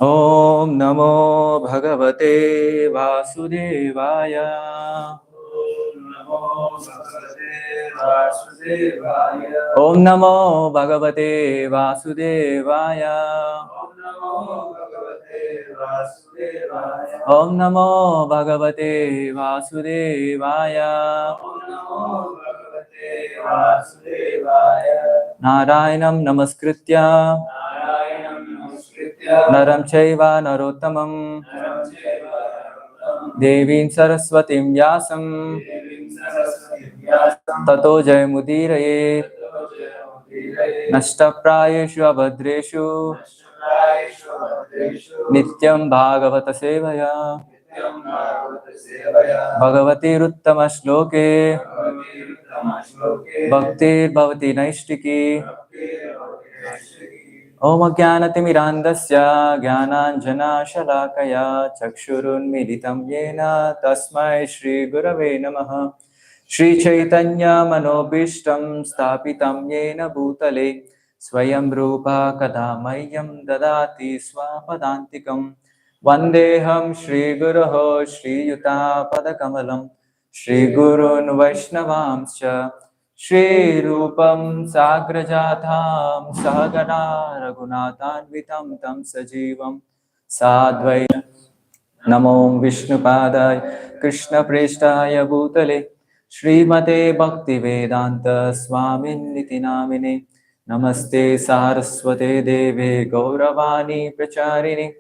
Om Namo Bhagavate Vasudevaya. Om Namo Bhagavate Vasudevaya. Om Namo Bhagavate Vasudevaya. Narayanam Namaskritya Naram Chaiva Narottamam Devim Saraswatim Vyasam Tato Jayamudiraye Nashtaprayeshu Abhadreshu Nityam Bhagavata Sevaya Bhagavati Ruttama Shloke Bhaktir Bhavati Naishtiki Om Jnanatimirandasya Jnananjana Shalakaya Chakshurunmilitam Yena Tasmai Shri Gurave Namaha Shri Chaitanya Manobishtam Stapitam Yena Bhutale Swayam Rupa Kadamayam Dadati Swapadantikam Vandeham Shri Guruho Shri Yuta Padakamalam Shri Gurun Vaishnavamscha Shri Rupam Sagrajatham Sahagana Raghunatanvitam Tam Sajivam Sadvaita Namo Vishnupadaya Krishna Preshtaya Bhutale Srimate Bhaktivedanta Swamin Niti Namine Namaste Saraswate Deve Gauravani Pracharini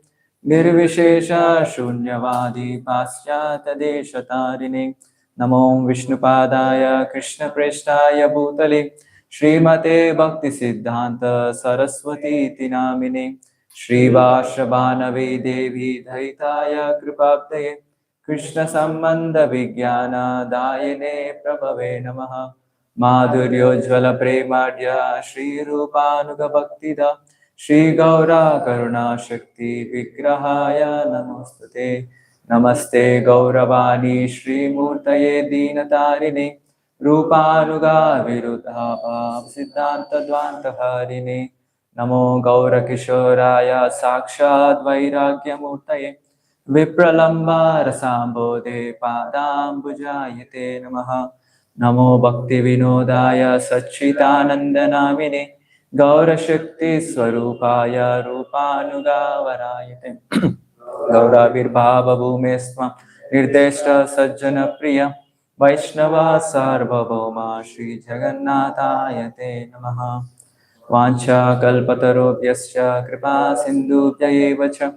Nirvishesha Shunyavadi Paschata Deshatarine Namo Vishnupadaya Krishna Preshtaya Bhutale Srimate Bhakti Siddhanta Saraswati Iti Namine Shri Vashabhanavi Devi Dhaitaya Kripabdaye Krishna Sambandha Vijnana Dayane Prabhave Namaha Madhuryo Jvala Premadya Shri Rupanuga Bhaktida Shri Gaura Karuna Shakti Vigrahaya Namostate Namaste Gauravani Shri Murtaye Dinatarine Rupanuga Virudha Siddhanta Dvanta Harine Namo Gaura Kishoraya Sakshad Vairagyamurtaye Vipralamba Rasambode Padambujayate Namaha Namo Bhakti Vinodaya Sachitananda Namine Gaura Shakti Swarupaya Rupanuga Varayate Gaura Virbhava Bhumesma Nirdeshta Sajjana Priya Vaishnava Sarvabhauma Shri Jagannatayate Namaha Vancha kalpatarobhyascha kripa sindhubhya eva cha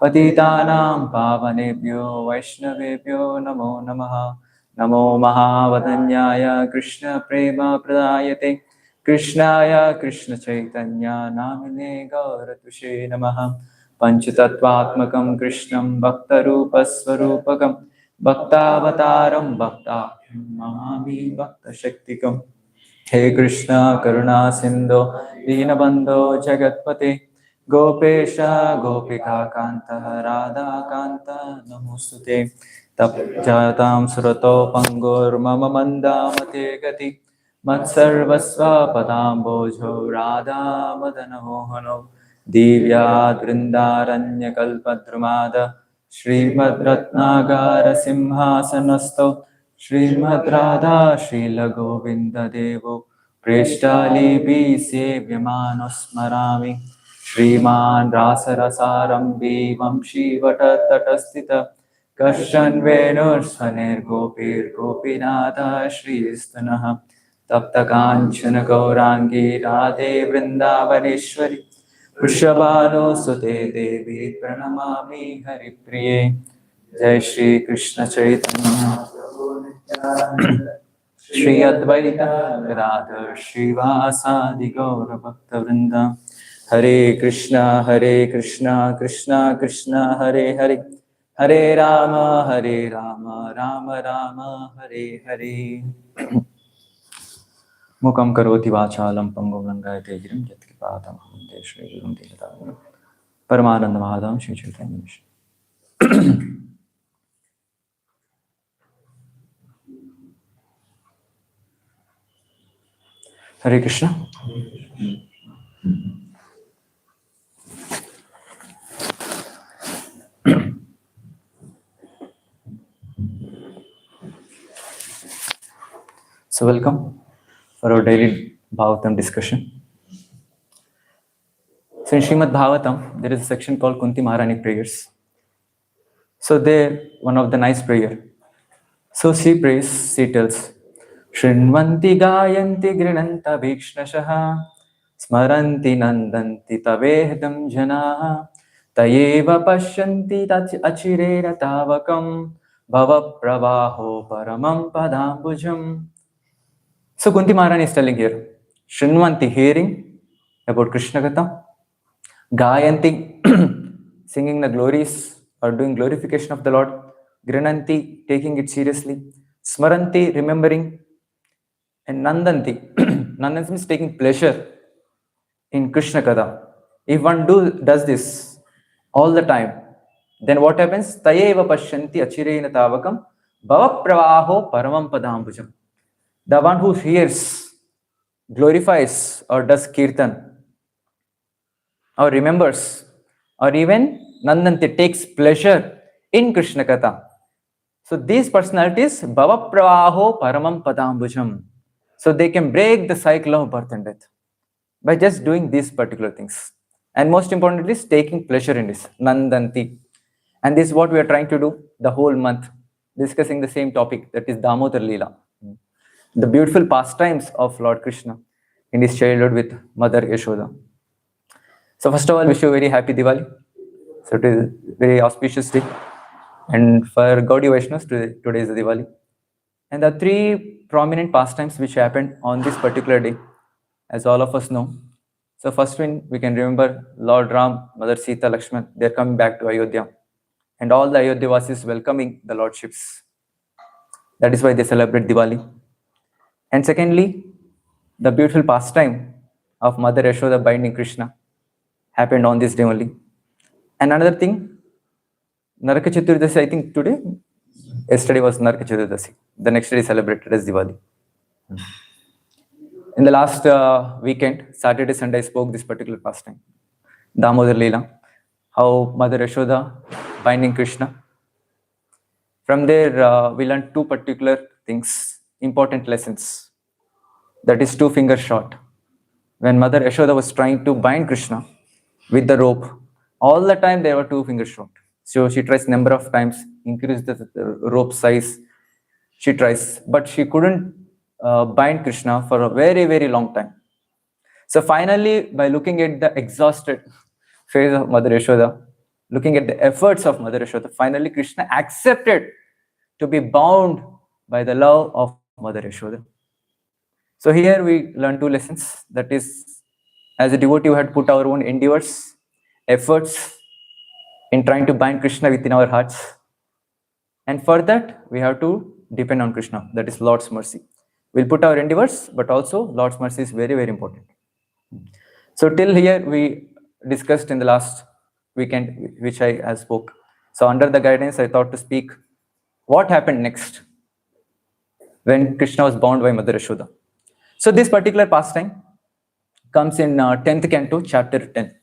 patitanam pavanebhyo vaishnavebhyo namo namaha namo mahavadanyaya krishna prema pradayate krishnaya krishna chaitanya namine gauratushe namaha panchatattvatmakam krishnam bhaktarupasvarupakam bhaktavataram bhaktahyam mahami bhaktashaktikam He Krishna Karuna Sindhu Dinabandho Jagatpate Gopesha Gopika Kanta Radha Kanta Namostute Tapjatam Surato Pangur Mama Mandamate Gati Matsarvasva Padambojo Radha Madana Mohano Divya Drindaranya Kalpadrumada Srimad Ratnagara Simhasanasto Srimad Radha Srila Govinda Devo Preshtali Bise Vyamanos Marami Shriman Rasa Rasarambi Vamshi Vatatatastita Karshan Venur Svanir Gopir Gopinatha Shri Istanaha Tapta Kanchana Gaurangi Radhe Vrindavaneshwari Vrishabhanu Sute Devi Pranamami Haripriye Jai Shri Krishna Chaitanya Shri Advaita Radha Srivasadi Gaura Bhakta Vrinda Hare Krishna Krishna Krishna Hare Hare Hare Rama Rama Rama Hare Hare Mukam karoti vachalam pangam langayate girim yatkipātam hamte Shri Gurum Dīnatājam Paramananda Mahadam Shri Chaitanya Mission. Hare Krishna. So welcome for our daily Bhagavatam discussion. So in Srimad Bhagavatam, there is a section called Kunti Maharani prayers. So there, one of the nice prayer. So she prays, she tells, Shrinvanti gayanti grinanta bhikshnashaha smaranti nandanti tavehdam janaha tayeva pashyanti achirera tavakam bhava pravaho paramam padambujam. So Kunti Maharani is telling here, Shrinvanti, hearing about Krishna Katha, Gayanti, singing the glories or doing glorification of the Lord, Grinanti, taking it seriously, Smaranti, remembering, and Nandanti, Nandanti means taking pleasure in Krishna Katha. If one does this all the time, then what happens? Tayeva pashyanti achirena tavakam bhava pravaho paramam padambujam. The one who hears, glorifies, or does kirtan, or remembers, or even Nandanti takes pleasure in Krishna Katha. So these personalities, Bhava Pravaho Paramam Padambujam. So they can break the cycle of birth and death by just doing these particular things. And most importantly, is taking pleasure in this, Nandanti. And this is what we are trying to do the whole month, discussing the same topic, that is Damodar Leela. The beautiful pastimes of Lord Krishna in his childhood with Mother Yashoda. So first of all, wish you a very happy Diwali. So it is a very auspicious day. And for Gaudiya Vaishnavas, today is the Diwali. And the three prominent pastimes which happened on this particular day, as all of us know. So first one, we can remember Lord Ram, Mother Sita, Lakshman, they're coming back to Ayodhya. And all the Ayodhyawasis welcoming the Lordships. That is why they celebrate Diwali. And secondly, the beautiful pastime of Mother Yashoda binding Krishna happened on this day only. And another thing, Naraka Chaturdasi, I think today, yesterday was Naraka Chaturdasi. The next day is celebrated as Diwali. In the last weekend, Saturday, Sunday, I spoke this particular pastime, Damodar Leela, how Mother Yashoda binding Krishna. From there, we learned two particular things, important lessons. That is 2 finger shot. When Mother Yashoda was trying to bind Krishna with the rope, all the time they were 2 finger short. So she tries number of times, increase the rope size. She tries, but she couldn't bind Krishna for a very, very long time. So finally, by looking at the exhausted face of Mother Yashoda, looking at the efforts of Mother Yashoda, finally Krishna accepted to be bound by the love of Mother Yashoda. So here we learn 2 lessons. That is, as a devotee, we had put our own endeavors, efforts in trying to bind Krishna within our hearts. And for that, we have to depend on Krishna. That is Lord's mercy. We'll put our endeavors, but also Lord's mercy is very, very important. So till here, we discussed in the last weekend, which I spoke. So under the guidance, I thought to speak what happened next when Krishna was bound by Mother Yashoda. So this particular pastime comes in 10th canto, chapter 10.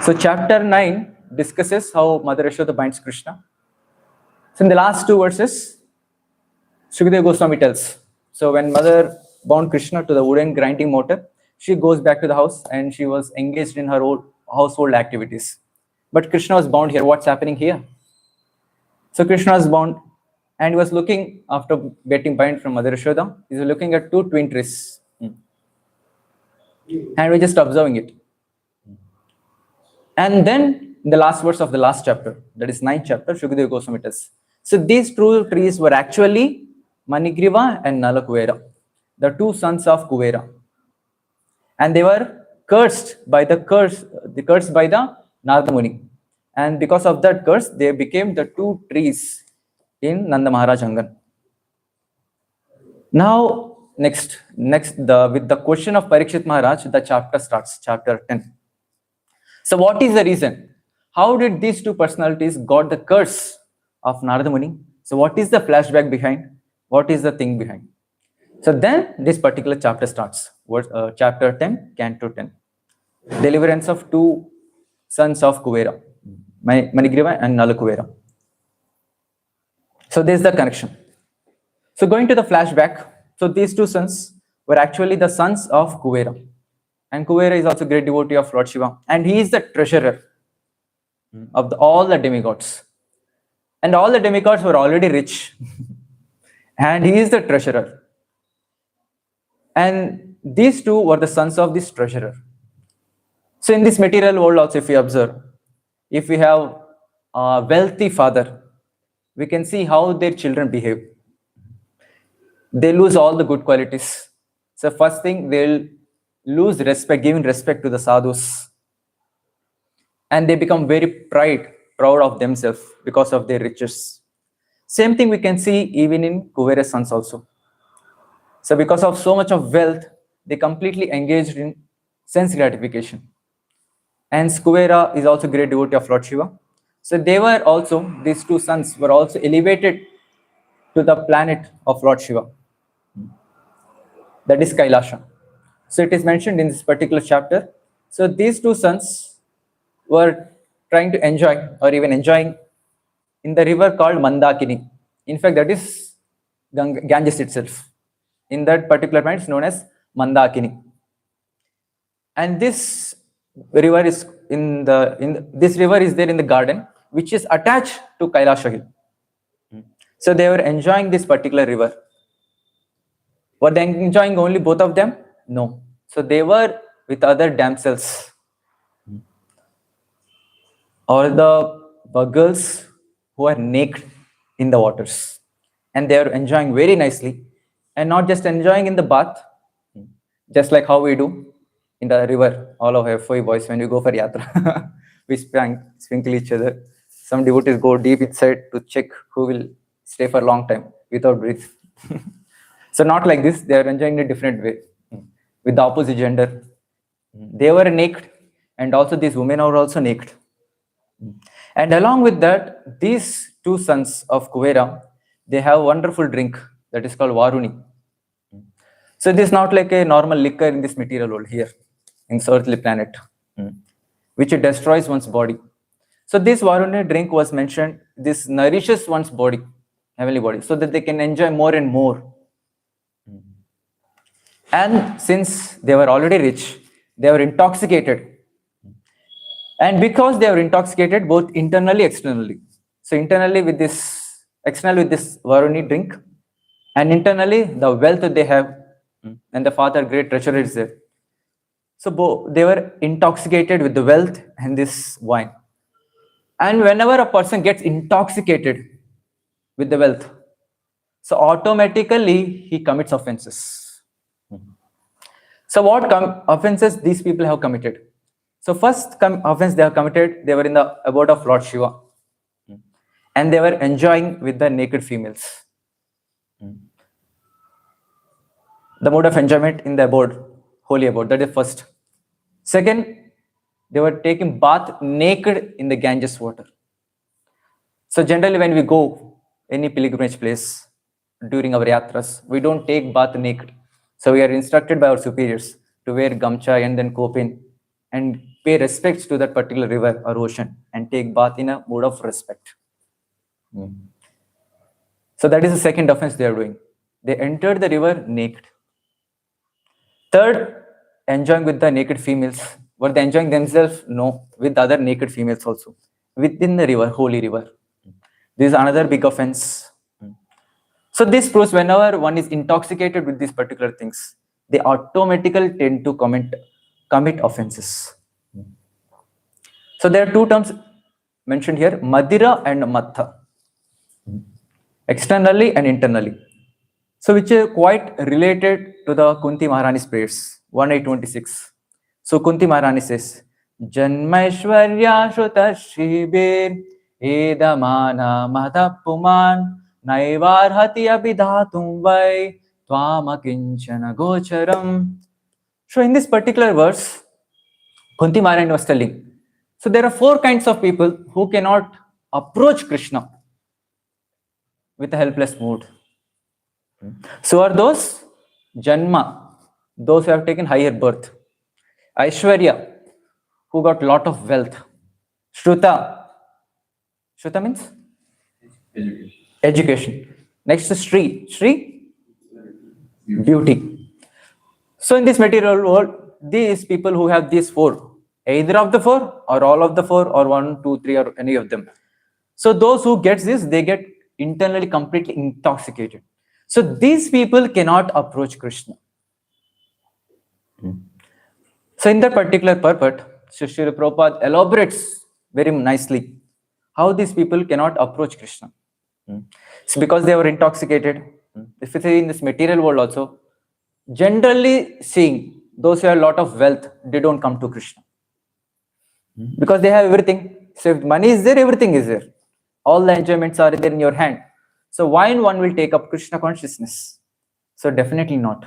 So chapter 9 discusses how Mother Yashoda binds Krishna. So in the last 2 verses, Sukadeva Goswami tells, so when Mother bound Krishna to the wooden grinding mortar, she goes back to the house and she was engaged in her own household activities. But Krishna was bound here. What's happening here? So Krishna was bound and he was looking, after getting bind from Mother Yashoda, he was looking at 2 twin trees. And we're just observing it. And then in the last verse of the last chapter, that is 9th chapter, Sukadeva Goswami tells, so these 2 trees were actually Manigriva and Kubera, the 2 sons of Kubera. And they were cursed by the Narada Muni. And because of that curse, they became the 2 trees in Nanda Maharaj Angan. Now, next, with the question of Parikshit Maharaj, the chapter starts, chapter 10. So what is the reason? How did these 2 personalities got the curse of Narada Muni? So what is the flashback behind? What is the thing behind? So then this particular chapter starts, chapter 10, canto 10. Deliverance of 2 sons of Kubera, Manigriva and Kubera. So there's the connection. So going to the flashback, so these two sons were actually the sons of Kubera. And Kubera is also a great devotee of Lord Shiva. And he is the treasurer of all the demigods. And all the demigods were already rich. And he is the treasurer. And these two were the sons of this treasurer. So in this material world also, if we observe, if we have a wealthy father, we can see how their children behave. They lose all the good qualities. So first thing, they'll lose respect, giving respect to the sadhus. And they become very proud of themselves because of their riches. Same thing we can see even in Kuvera's sons also. So because of so much of wealth, they completely engaged in sense gratification. And Kuvera is also a great devotee of Lord Shiva. So they were also, these two sons were also elevated to the planet of Lord Shiva. That is Kailasha. So it is mentioned in this particular chapter. So these two sons were trying to enjoy or even enjoying in the river called Mandakini. In fact, that is Ganges itself. In that particular point, it's known as Mandakini. And this river is this river is there in the garden, which is attached to Kailasha hill. So they were enjoying this particular river. Were they enjoying only both of them? No. So they were with other damsels or the girls who are naked in the waters. And they are enjoying very nicely. And not just enjoying in the bath, just like how we do in the river, all of FOI boys, when we go for yatra, we sprinkle each other. Some devotees go deep inside to check who will stay for a long time without breath. So not like this, they are enjoying in a different way with the opposite gender. They were naked, and also these women are also naked. And along with that, these two sons of Kuvera, they have a wonderful drink that is called Varuni. So this is not like a normal liquor in this material world here, in this earthly planet, which it destroys one's body. So this Varuni drink was mentioned, this nourishes one's body, heavenly body, so that they can enjoy more and more. And since they were already rich, they were intoxicated. And because they were intoxicated both internally, externally. So internally with this, externally with this Varuni drink, and internally the wealth that they have, and the father great treasurer is there. So they were intoxicated with the wealth and this wine. And whenever a person gets intoxicated with the wealth, so automatically he commits offenses. So what offenses these people have committed? So first offense they have committed, they were in the abode of Lord Shiva. And they were enjoying with the naked females. The mode of enjoyment in the abode, holy abode, that is first. Second, they were taking bath naked in the Ganges water. So generally when we go any pilgrimage place during our yatras, we don't take bath naked. So we are instructed by our superiors to wear gamcha and then kopin and pay respects to that particular river or ocean and take bath in a mood of respect. So that is the second offense they are doing. They entered the river naked. Third, enjoying with the naked females. Were they enjoying themselves? No, with other naked females also. Within the river, holy river. This is another big offense. So this proves whenever one is intoxicated with these particular things, they automatically tend to commit offenses. So there are two terms mentioned here, Madira and Matha. Externally and internally. So which are quite related to the Kunti Maharani's prayers, 1826. So Kunti Maharani says, Janmaishwarya Shruta Shibir Edamana Madhapuman Naivarhati Abhidhatum Vai Twamakinchana Gocharam. So in this particular verse, Kunti Maharani was telling, so there are four kinds of people who cannot approach Krishna with a helpless mood. So are those Janma, those who have taken higher birth. Aishwarya, who got lot of wealth. Shruta, Shruta means? Education. Next is Shri, beauty. So in this material world, these people who have these four, either of the four or all of the four or 1, 2, 3 or any of them. So those who gets this, they get internally completely intoxicated. So these people cannot approach Krishna. So in that particular purport, Srila Prabhupada elaborates very nicely how these people cannot approach Krishna. So because they were intoxicated. If you see in this material world also, generally seeing those who have a lot of wealth, they don't come to Krishna. Because they have everything. So if money is there, everything is there. All the enjoyments are there in your hand. So why one will take up Krishna consciousness? So definitely not.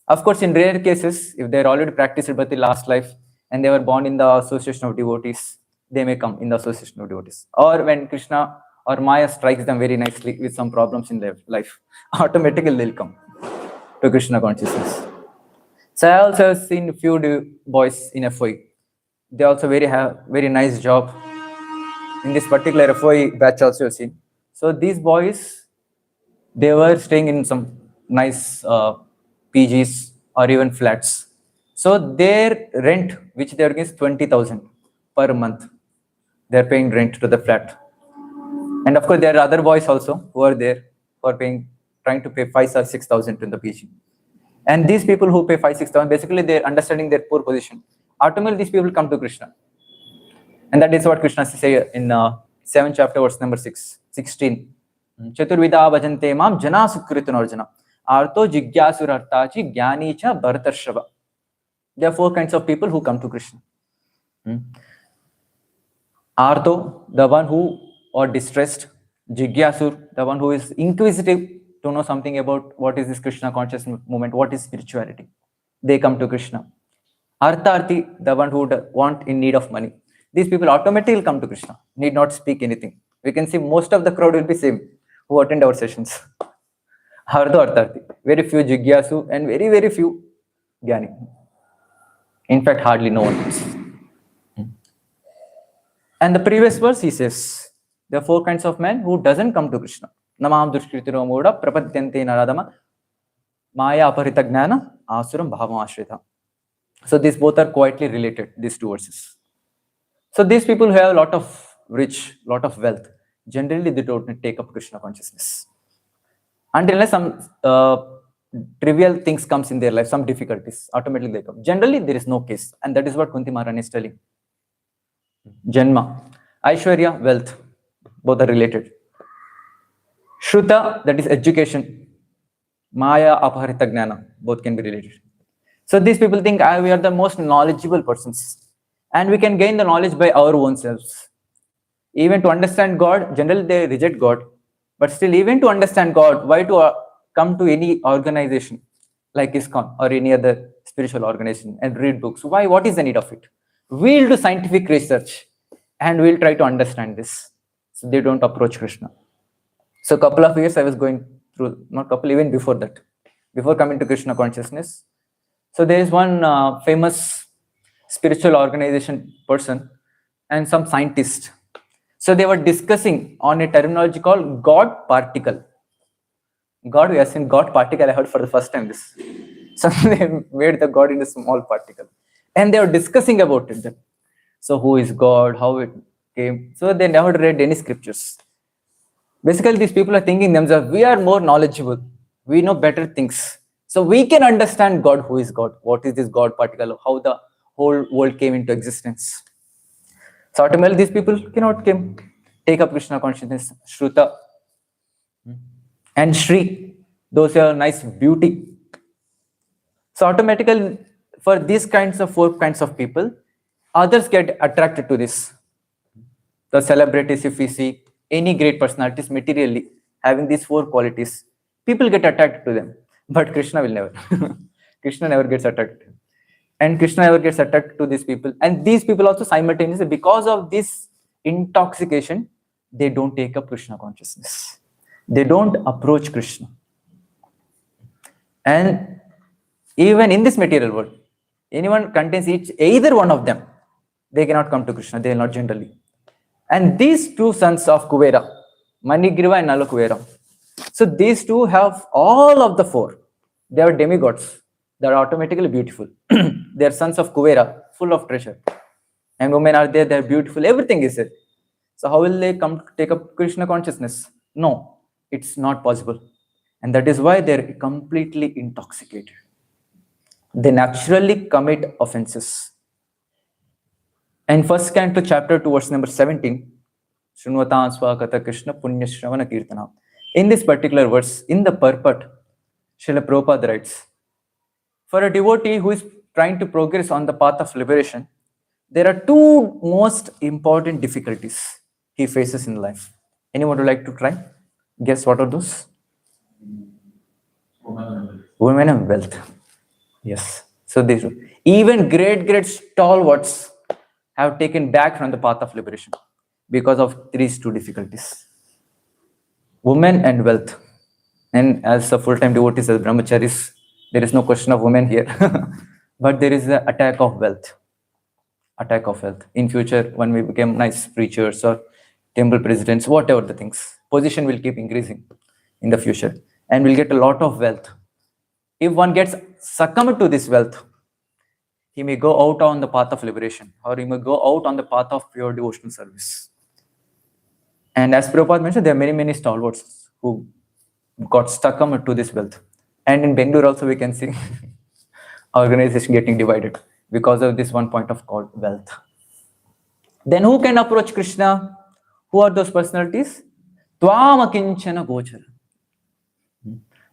Of course, in rare cases, if they're already practiced but the last life and they were born in the association of devotees, they may come in the association of devotees. Or when Krishna or Maya strikes them very nicely with some problems in their life, automatically they'll come to Krishna consciousness. So I also have seen a few boys in FOI. They also have very nice job. In this particular FOI batch also I've seen. So these boys, they were staying in some nice PGs or even flats. So their rent, which they are getting, is 20,000 per month. They're paying rent to the flat. And of course, there are other boys also who are there who are trying to pay 5 or 6,000 in the PG. And these people who pay 5, 6,000, basically they're understanding their poor position. Ultimately, these people come to Krishna. And that is what Krishna says in 7th chapter, verse number 16. Chaturvida bhajante mam jana sukritun arjuna. Arto jigyasur artachi jnani cha bhartarshava. There are 4 kinds of people who come to Krishna. Arto, the one who are distressed. Jigyasur, the one who is inquisitive to know something about what is this Krishna conscious movement, what is spirituality. They come to Krishna. Artharthi, the one who want in need of money. These people automatically come to Krishna, need not speak anything. We can see most of the crowd will be same who attend our sessions. Artharthi, very few Jigyasu and very, very few Jnani. In fact, hardly no one else. And the previous verse, he says, there are 4 kinds of men who doesn't come to Krishna. Namam dushkritiro moda prapadyante naradama maya aparita gnana asuram bhava ashrita. So these both are quietly related, these 2 verses. So these people who have a lot of rich, lot of wealth, generally they don't take up Krishna consciousness. Until some trivial things comes in their life, some difficulties, automatically they come. Generally, there is no case. And that is what Kunti Maharani is telling. Janma, Aishwarya, wealth, both are related. Shruta, that is education. Maya, Aparita Gnana, both can be related. So these people think we are the most knowledgeable persons. And we can gain the knowledge by our own selves. Even to understand God, generally they reject God. But still, even to understand God, why to come to any organization like ISKCON or any other spiritual organization and read books? Why? What is the need of it? We'll do scientific research and we'll try to understand this. So they don't approach Krishna. So a couple of years I was going through, not couple, even before that, before coming to Krishna consciousness. So there is one famous spiritual organization person and some scientist. So they were discussing on a terminology called God particle. God, we have seen God particle, I heard for the first time this. So they made the God in a small particle. And they were discussing about it. So who is God, how it came. So they never read any scriptures. Basically, these people are thinking themselves, we are more knowledgeable. We know better things. So we can understand God, who is God, what is this God particle, how the whole world came into existence. So ultimately, these people cannot take up Krishna consciousness. Shruta and Shri, those are nice beauty. So automatically, for these 4 kinds of people, others get attracted to this. The celebrities, if we see any great personalities materially having these 4 qualities, people get attracted to them. But Krishna will never. Krishna never gets attracted to him. And Krishna never gets attracted to these people. And these people also simultaneously, because of this intoxication, they don't take up Krishna consciousness. They don't approach Krishna. And even in this material world, anyone contains either one of them, they cannot come to Krishna. They will not generally. And these 2 sons of Kubera, Manigriva and Kubera, So these two have all of the four. They are demigods. They are automatically beautiful. They are sons of Kubera, full of treasure. And women are there, they are beautiful. Everything is there. So how will they come to take up Krishna consciousness? No, it's not possible. And that is why they're completely intoxicated. They naturally commit offenses. And first canto chapter 2 verse number 17, Shrunvatam Swakata Krishna Punya Shravana Kirtana. In this particular verse, in the purport, Srila Prabhupada writes, for a devotee who is trying to progress on the path of liberation, there are two most important difficulties he faces in life. Anyone would like to try? Guess what are those? Women and wealth. Yes. So these even great stalwarts have taken back from the path of liberation because of these two difficulties. Women and wealth. And as a full-time devotees, as brahmacharis, there is no question of women here. But there is the attack of wealth. Attack of wealth. In future, when we become nice preachers or temple presidents, whatever the things, position will keep increasing in the future. And we'll get a lot of wealth. If one gets succumbed to this wealth, he may go out on the path of liberation, or he may go out on the path of pure devotional service. And as Prabhupada mentioned, there are many stalwarts who got succumbed to this wealth. And in Bangalore also we can see organization getting divided because of this one point of called wealth. Then who can approach Krishna? Who are those personalities? Tvama kinchana gochara.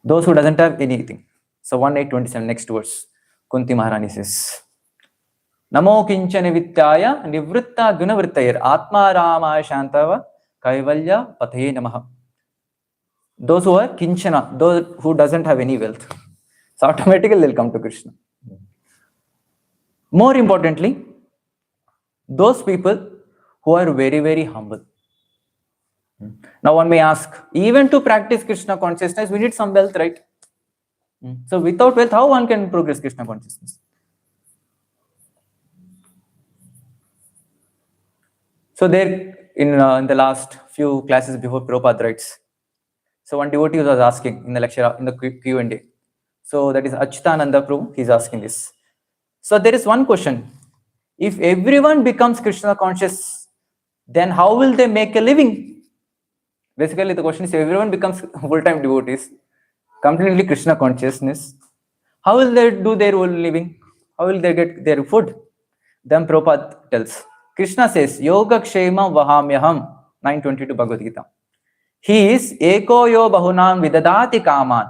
Those who doesn't have anything. So 1827, next verse, Kunti Maharani says, Namo kinchana vittaya nivritta gunavrittayar atma rama shantava kaivalya pathaye namaha. Those who are kinchana, those who doesn't have any wealth. So automatically they'll come to Krishna. More importantly, those people who are very humble. Now one may ask, even to practice Krishna consciousness, we need some wealth, right? So without wealth, how one can progress Krishna consciousness? So there, in the last few classes before Prabhupada writes, so one devotee was asking in the lecture, in the Q&A. So that is Achyutananda Prabhu, he's asking this. So there is one question. If everyone becomes Krishna conscious, then how will they make a living? Basically the question is, if everyone becomes full-time devotees, completely Krishna consciousness, how will they do their own living? How will they get their food? Then Prabhupada tells, Krishna says, Yoga Kshema Vahamyaham, 922 Bhagavad Gita. He is Eko Yo Bahunam Vidadati Kaman.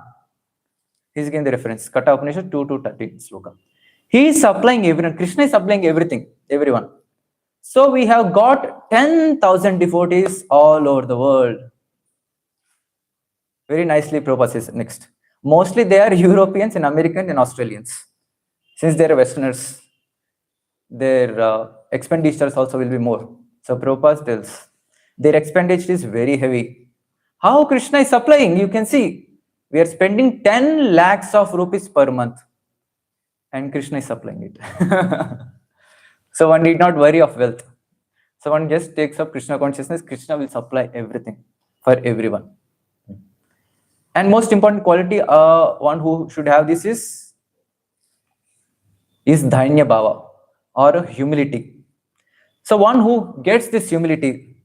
He's again the reference, Kata Upanishad 2 to 13 sloka. He is supplying everyone. Krishna is supplying everything, everyone. So we have got 10,000 devotees all over the world. Very nicely Prabhupada says next. Mostly they are Europeans and Americans and Australians. Since they are Westerners, their expenditures also will be more. So Prabhupada tells, their expenditure is very heavy. How Krishna is supplying? You can see, we are spending 10 lakhs of rupees per month. And Krishna is supplying it. So one need not worry of wealth. So one just takes up Krishna consciousness, Krishna will supply everything for everyone. And most important quality, one who should have this is Dhanya Bhava, or humility. So one who gets this humility,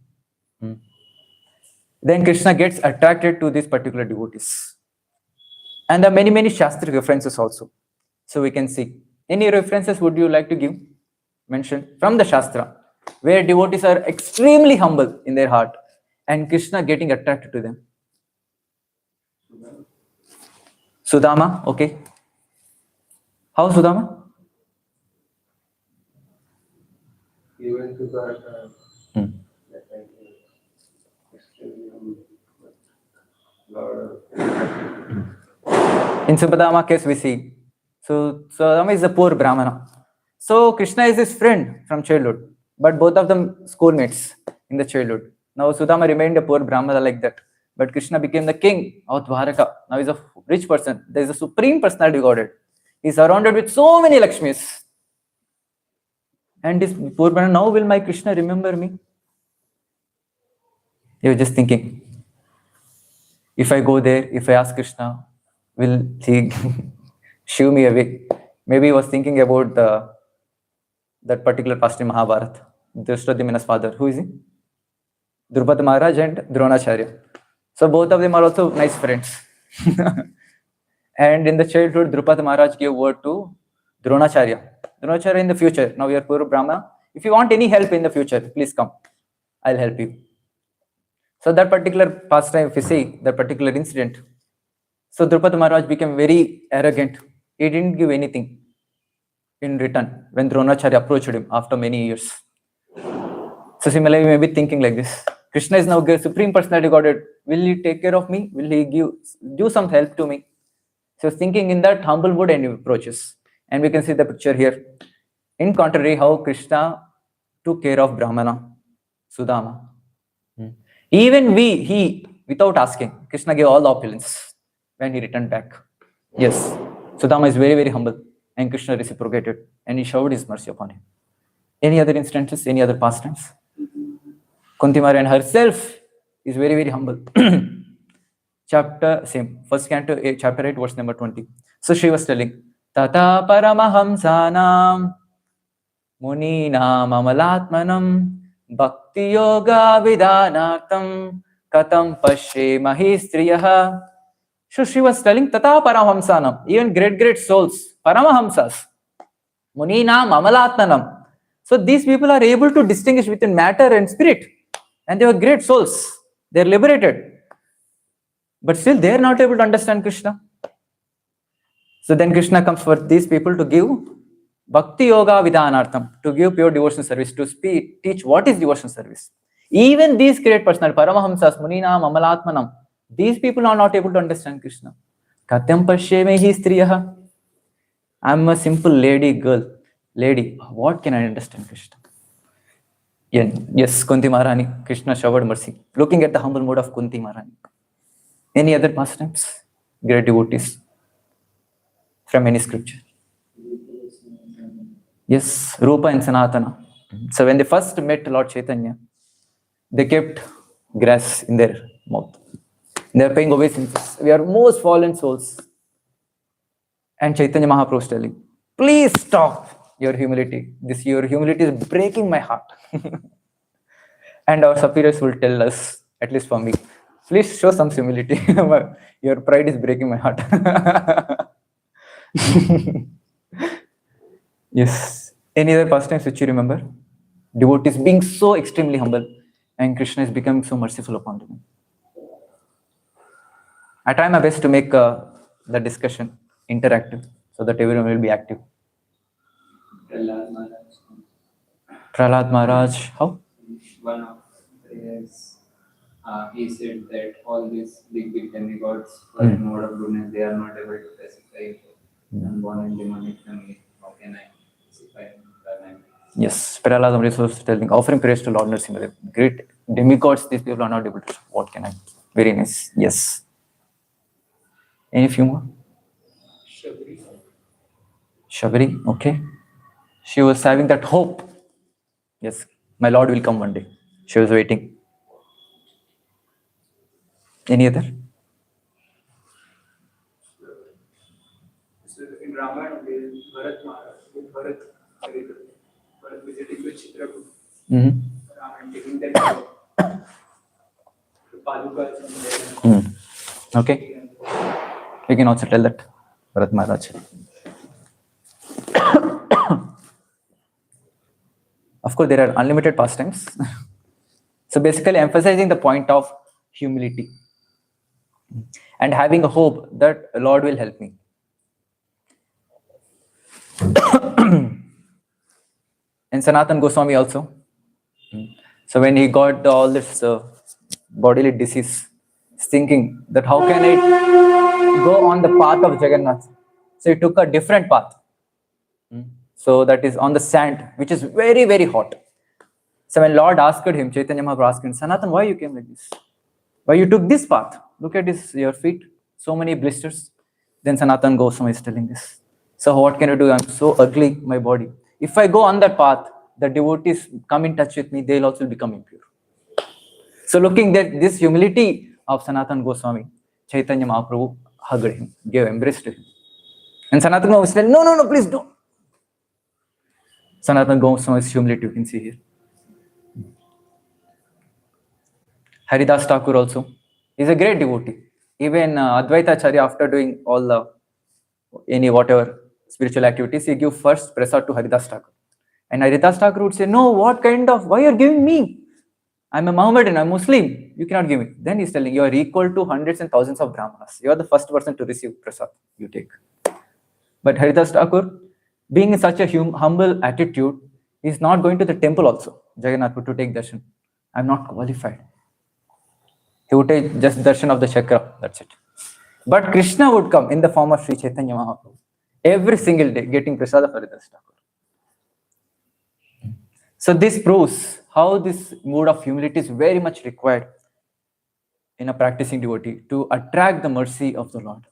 then Krishna gets attracted to these particular devotees. And there are many Shastra references also. So we can see. Any references would you like to give? Mention from the Shastra, where devotees are extremely humble in their heart and Krishna getting attracted to them. Sudama, okay. How Sudama? He went to that In Subhadama case we see. So Sudama is a poor Brahmana. So Krishna is his friend from childhood, but both of them schoolmates in the childhood. Now Sudama remained a poor Brahmana like that. But Krishna became the king of Dwaraka. Now he's a rich person. There is a supreme personality Godhead. He's surrounded with so many Lakshmis. And this poor Brahmana, now will my Krishna remember me? He was just thinking. If I go there, if I ask Krishna, will he shoo me away? Maybe he was thinking about that particular pastor in Mahabharata, Drishtadyumna's father. Who is he? Drupad Maharaj and Dronacharya. So both of them are also nice friends. And in the childhood, Drupad Maharaj gave word to Dronacharya. Dronacharya, in the future, now you are poor Brahmana. If you want any help in the future, please come. I'll help you. So that particular pastime, if you see, that particular incident, so Drupad Maharaj became very arrogant. He didn't give anything in return when Dronacharya approached him after many years. So similarly, you may be thinking like this. Krishna is now the Supreme Personality Godhead. Will he take care of me? Will he do some help to me? So thinking in that humble mood and he approaches. And we can see the picture here. In contrary, how Krishna took care of Brahmana, Sudama. Even he, without asking, Krishna gave all the opulence when he returned back. Yes, Sudama is very, very humble. And Krishna reciprocated. And he showered his mercy upon him. Any other instances, any other pastimes? Kunti Maharani herself is very, very humble. First canto, chapter 8, verse number 20. So she was telling, Tata Paramahamsanam Muninam Amalatmanam Bhakti Yoga Vidanatam Katam Pashe Mahistriyaha. So she was telling, Tata Paramahamsanam, even great souls, Paramahamsas, Muninam Amalatmanam. So these people are able to distinguish between matter and spirit. And they were great souls. They are liberated. But still they are not able to understand Krishna. So then Krishna comes for these people to give Bhakti Yoga Vidhanartham, to give pure devotion service, to teach what is devotion service. Even these great personalities, Paramahamsas, Muninam, Amalatmanam, these people are not able to understand Krishna. Katyam Pashyemehi Striyaha. I'm a simple lady. What can I understand Krishna? Yes, Kunti Maharani, Krishna showered mercy. Looking at the humble mode of Kunti Maharani. Any other pastimes? Great devotees from any scripture? Yes, Rupa and Sanatana. So when they first met Lord Chaitanya, they kept grass in their mouth. They are paying obeisances. We are most fallen souls. And Chaitanya Mahaprabhu is telling, please stop your humility. Your humility is breaking my heart. And our superiors will tell us, at least for me, please show some humility. Your pride is breaking my heart. Yes. Any other pastimes which you remember? Devotees being so extremely humble and Krishna is becoming so merciful upon them. I try my best to make the discussion interactive so that everyone will be active. Prahlad Maharaj, how? One of prayers, he said that all these big demigods were in mode of goodness, they are not able to pacify born in demonic family. How can I pacify them? Yes, Prahlad Maharaj was telling, offering prayers to Lord Narasimha. Great demigods, these people are not able to. What can I? Very nice. Yes. Any few more? Shabri, okay. She was having that hope. Yes, my Lord will come one day. She was waiting. Any other? So in Ramayana, there is Bharat Maharaj, Bharat visiting the Chitrakoot. Ramayana taking that the Padukas. Okay. We can also tell that Bharat Maharaj. Of course, there are unlimited pastimes. So basically emphasizing the point of humility and having a hope that the Lord will help me. And Sanatan Goswami also. So when he got all this bodily disease, he's thinking that how can I go on the path of Jagannath? So he took a different path. So that is on the sand, which is very, very hot. So when Lord asked him, Chaitanya Mahaprabhu asked him, Sanatan, why you came like this? Why you took this path? Look at this, your feet, so many blisters. Then Sanatan Goswami is telling this. So what can I do? I'm so ugly, my body. If I go on that path, the devotees come in touch with me, they'll also become impure. So looking at this humility of Sanatan Goswami, Chaitanya Mahaprabhu hugged him, gave embrace to him. And Sanatana Goswami said, no, please don't. Sanatana Goswami's humility you can see here. Haridas Thakur also is a great devotee. Even Advaita Acharya, after doing all the whatever spiritual activities, he give first prasad to Haridas Thakur. And Haridas Thakur would say, no, why are you giving me? I'm a Mohammedan, I'm Muslim, you cannot give me. Then he's telling, you are equal to hundreds and thousands of Brahmanas. You are the first person to receive prasad, you take. But Haridas Thakur, being in such a humble attitude, is not going to the temple also, Jagannath, to take darshan. I'm not qualified. He would take just darshan of the chakra, that's it. But Krishna would come in the form of Sri Chaitanya Mahaprabhu every single day, getting prasad of Haridas Thakur. So this proves how this mood of humility is very much required in a practicing devotee to attract the mercy of the Lord.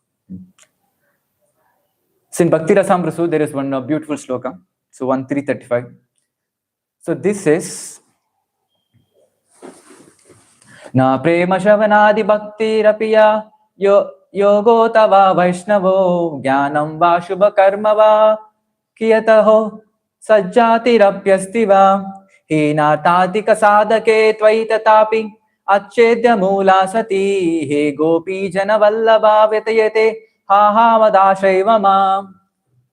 So in Bhakti Rasamrasa, there is one beautiful sloka, so 1335. So this says, Na prema shavanadi bhakti rapiya yogo tava vaishnavo jnanam va shubha karma va kiyataho sajjati rapyasti va hina tatika sadake tvai tatapi achedya mula sati he gopi jana vallabha vyatayate ha madashaiva ma.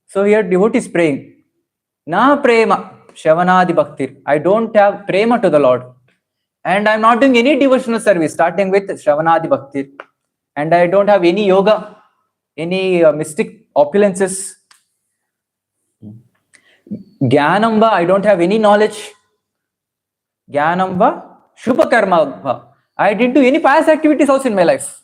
So here devotee is praying, Na prema shavanadi bhakti. I don't have prema to the Lord. And I'm not doing any devotional service, starting with Shravanadi Bhakti. And I don't have any yoga, any mystic opulences. Jnanamba, I don't have any knowledge. Jnanamba, Shubha Karma. I didn't do any pious activities also in my life.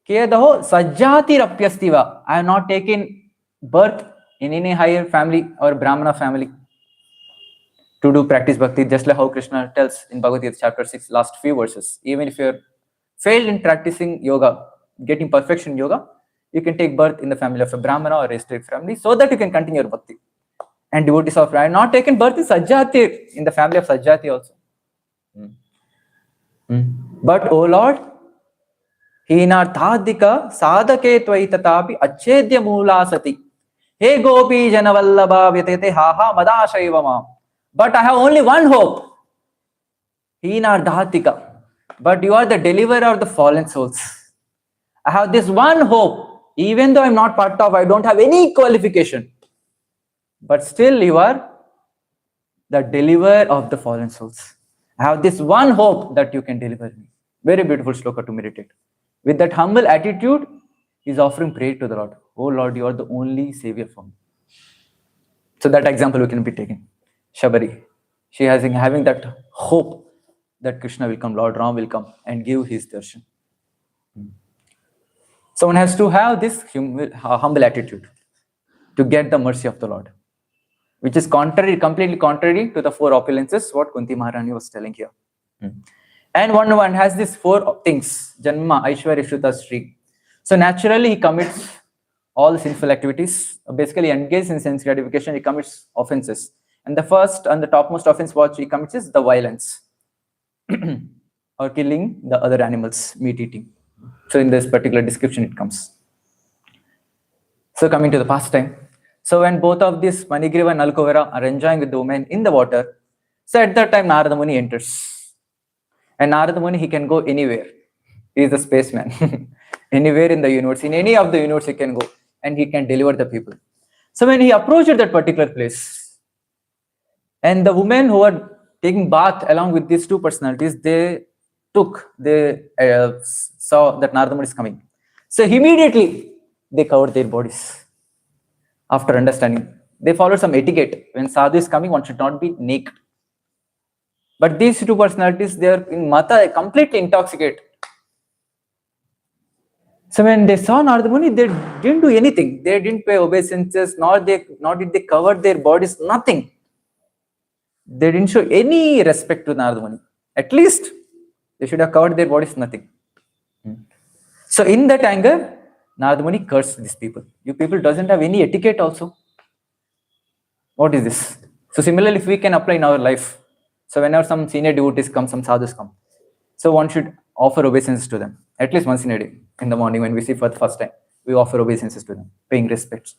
Kedaho Sajjati Rapyastiva. I have not taken birth in any higher family or Brahmana family to do practice bhakti, just like how Krishna tells in Bhagavad Gita chapter 6, last few verses. Even if you're failed in practicing yoga, getting perfection in yoga, you can take birth in the family of a Brahmana or a restricted family so that you can continue your bhakti. And devotees of Raya not taken birth in Sajjati, in the family of Sajjati also. But, O Lord, Hinarthadika sadake tvai tatapi achedya mula sati. He gopi janavallabha vyatete ha madashaiva. But I have only one hope. Hinardhatika. But you are the deliverer of the fallen souls. I have this one hope. Even though I'm not part of, I don't have any qualification. But still you are the deliverer of the fallen souls. I have this one hope that you can deliver me. Very beautiful sloka to meditate. With that humble attitude, he's offering prayer to the Lord. Oh Lord, you are the only savior for me. So that example we can be taken. Shabari, she has having that hope that Krishna will come, Lord Ram will come and give his darshan. So one has to have this humble attitude to get the mercy of the Lord, which is completely contrary to the four opulences, what Kunti Maharani was telling here. And one has these four things, Janma, Aishwarya, Shruta, Sri. So naturally he commits all sinful activities, basically engaged in sense gratification, he commits offenses. And the first and the topmost offense what he commits is the violence or killing the other animals, meat eating. So in this particular description it comes. So coming to the pastime. So when both of these Manigriva and kubera are enjoying with the woman in the water, so at that time Narada Muni enters. And Narada Muni, he can go anywhere. He is the spaceman. Anywhere in the universe, in any of the universe he can go and he can deliver the people. So when he approached that particular place, and the women who were taking bath along with these two personalities, they saw that Narada Muni is coming. So immediately they covered their bodies. After understanding, they followed some etiquette. When sadhu is coming, one should not be naked. But these two personalities, they are in mata, completely intoxicated. So when they saw Narada Muni, they didn't do anything. They didn't pay obeisances, nor did they cover their bodies, nothing. They didn't show any respect to Narada Muni. At least they should have covered their bodies, nothing. So in that anger, Narada Muni cursed these people. You people doesn't have any etiquette also. What is this? So similarly, if we can apply in our life, so whenever some senior devotees come, some sadhus come, so one should offer obeisances to them. At least once in a day, in the morning when we see for the first time, we offer obeisances to them, paying respects.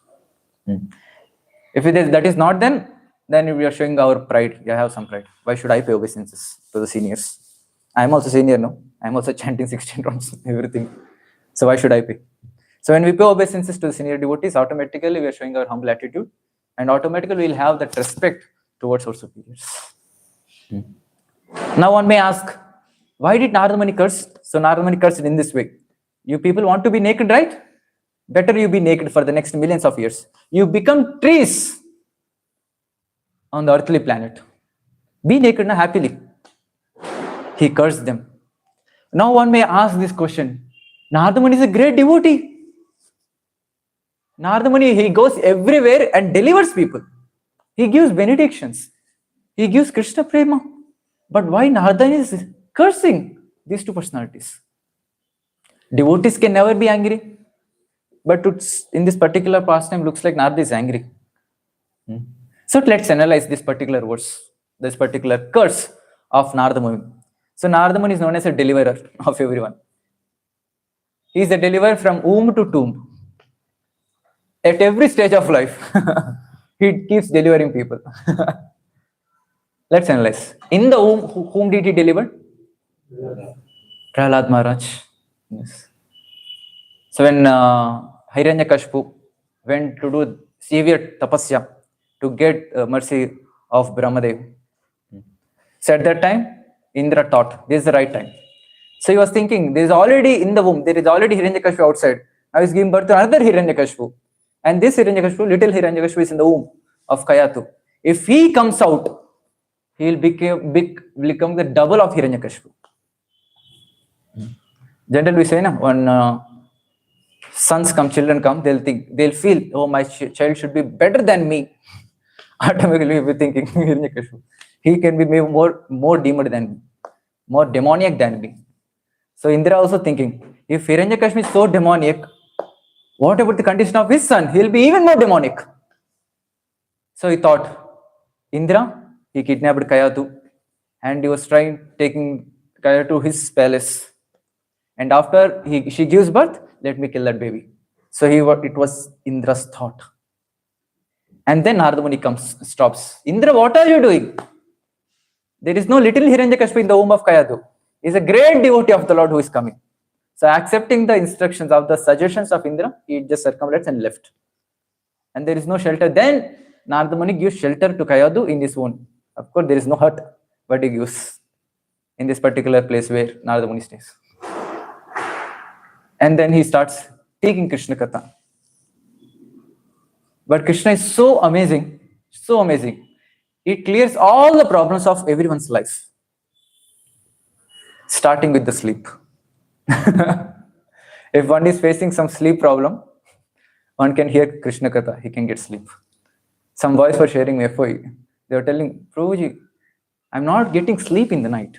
If that is not then we are showing our pride. I have some pride. Why should I pay obeisances to the seniors? I am also senior, no? I am also chanting 16 rounds, everything. So why should I pay? So when we pay obeisances to the senior devotees, automatically we are showing our humble attitude, and automatically we will have that respect towards our superiors. Now one may ask, why did Narada Muni curse? So Narada Muni cursed in this way. You people want to be naked, right? Better you be naked for the next millions of years. You become trees on the earthly planet. Be naked now happily. He cursed them. Now one may ask this question. Narada Muni is a great devotee. Narada Muni, he goes everywhere and delivers people. He gives benedictions. He gives Krishna prema. But why Narada is cursing these two personalities? Devotees can never be angry. But in this particular pastime, looks like Narada is angry. So let's analyze this particular verse, this particular curse of Narada Muni. So Narada Muni is known as a deliverer of everyone. He is a deliverer from womb to tomb. At every stage of life, he keeps delivering people. Let's analyze. In the womb, whom did he deliver? Prahlad Maharaj. Yes. So when Hiranyakashipu went to do severe tapasya to get mercy of Brahmadev. So at that time, Indra thought, this is the right time. So he was thinking, there is already in the womb, there is already Hiranyakashipu outside. Now he is giving birth to another Hiranyakashipu. And this Hiranyakashipu, little Hiranyakashipu is in the womb of Kayatu. If he comes out, he will become the double of Hiranyakashipu. Generally we say, when sons come, children come, they'll feel, oh, my child should be better than me. Automatically we'll be thinking, Hiranyakashipu. He can be more demon than me, more demoniac than me. So Indra also thinking, if Hiranyakashipu is so demoniac, what about the condition of his son? He'll be even more demonic. So he thought, Indra, he kidnapped Kayatu and he was taking Kayatu to his palace. And after she gives birth, let me kill that baby. So it was Indra's thought. And then Narada Muni stops. Indra, what are you doing? There is no little Hiranyakashipu in the womb of Kayatu. He is a great devotee of the Lord who is coming. So accepting the instructions of the suggestions of Indra, he just circumambulates and left. And there is no shelter. Then Narada Muni gives shelter to Kayadu in this wound. Of course, there is no hut, but he gives in this particular place where Narada Muni stays. And then he starts taking Krishna Katha. But Krishna is so amazing, so amazing. It clears all the problems of everyone's life. Starting with the sleep. If one is facing some sleep problem, one can hear Krishna Katha, he can get sleep. Some boys were sharing FOE. They were telling, Prabhuji, I'm not getting sleep in the night.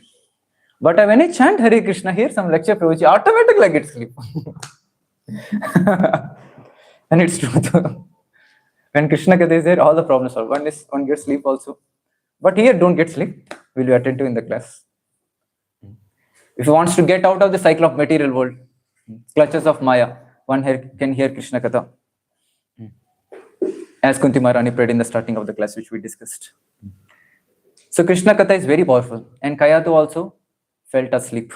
But when I chant Hare Krishna, hear some lecture, Prabhuji, automatically I get sleep. And it's true. When Krishna Katha is there, all the problems solved. One gets sleep also. But here, don't get sleep. We'll be attentive in the class. If he wants to get out of the cycle of material world, clutches of Maya, one can hear Krishna Katha. As Kunti Maharani prayed in the starting of the class, which we discussed. So Krishna Katha is very powerful. And Kayatu also felt asleep.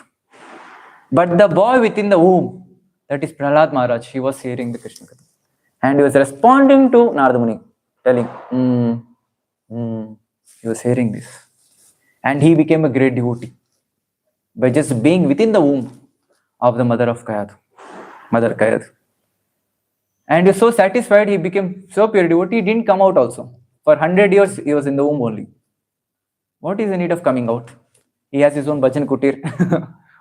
But the boy within the womb, that is Prahlad Maharaj, he was hearing the Krishna Katha. And he was responding to Narada Muni, telling, he was hearing this. And he became a great devotee by just being within the womb of the mother of Kayatu, Mother Kayatu. And he was so satisfied, he became so pure devotee, he didn't come out also. For 100 years, he was in the womb only. What is the need of coming out? He has his own bhajan kutir,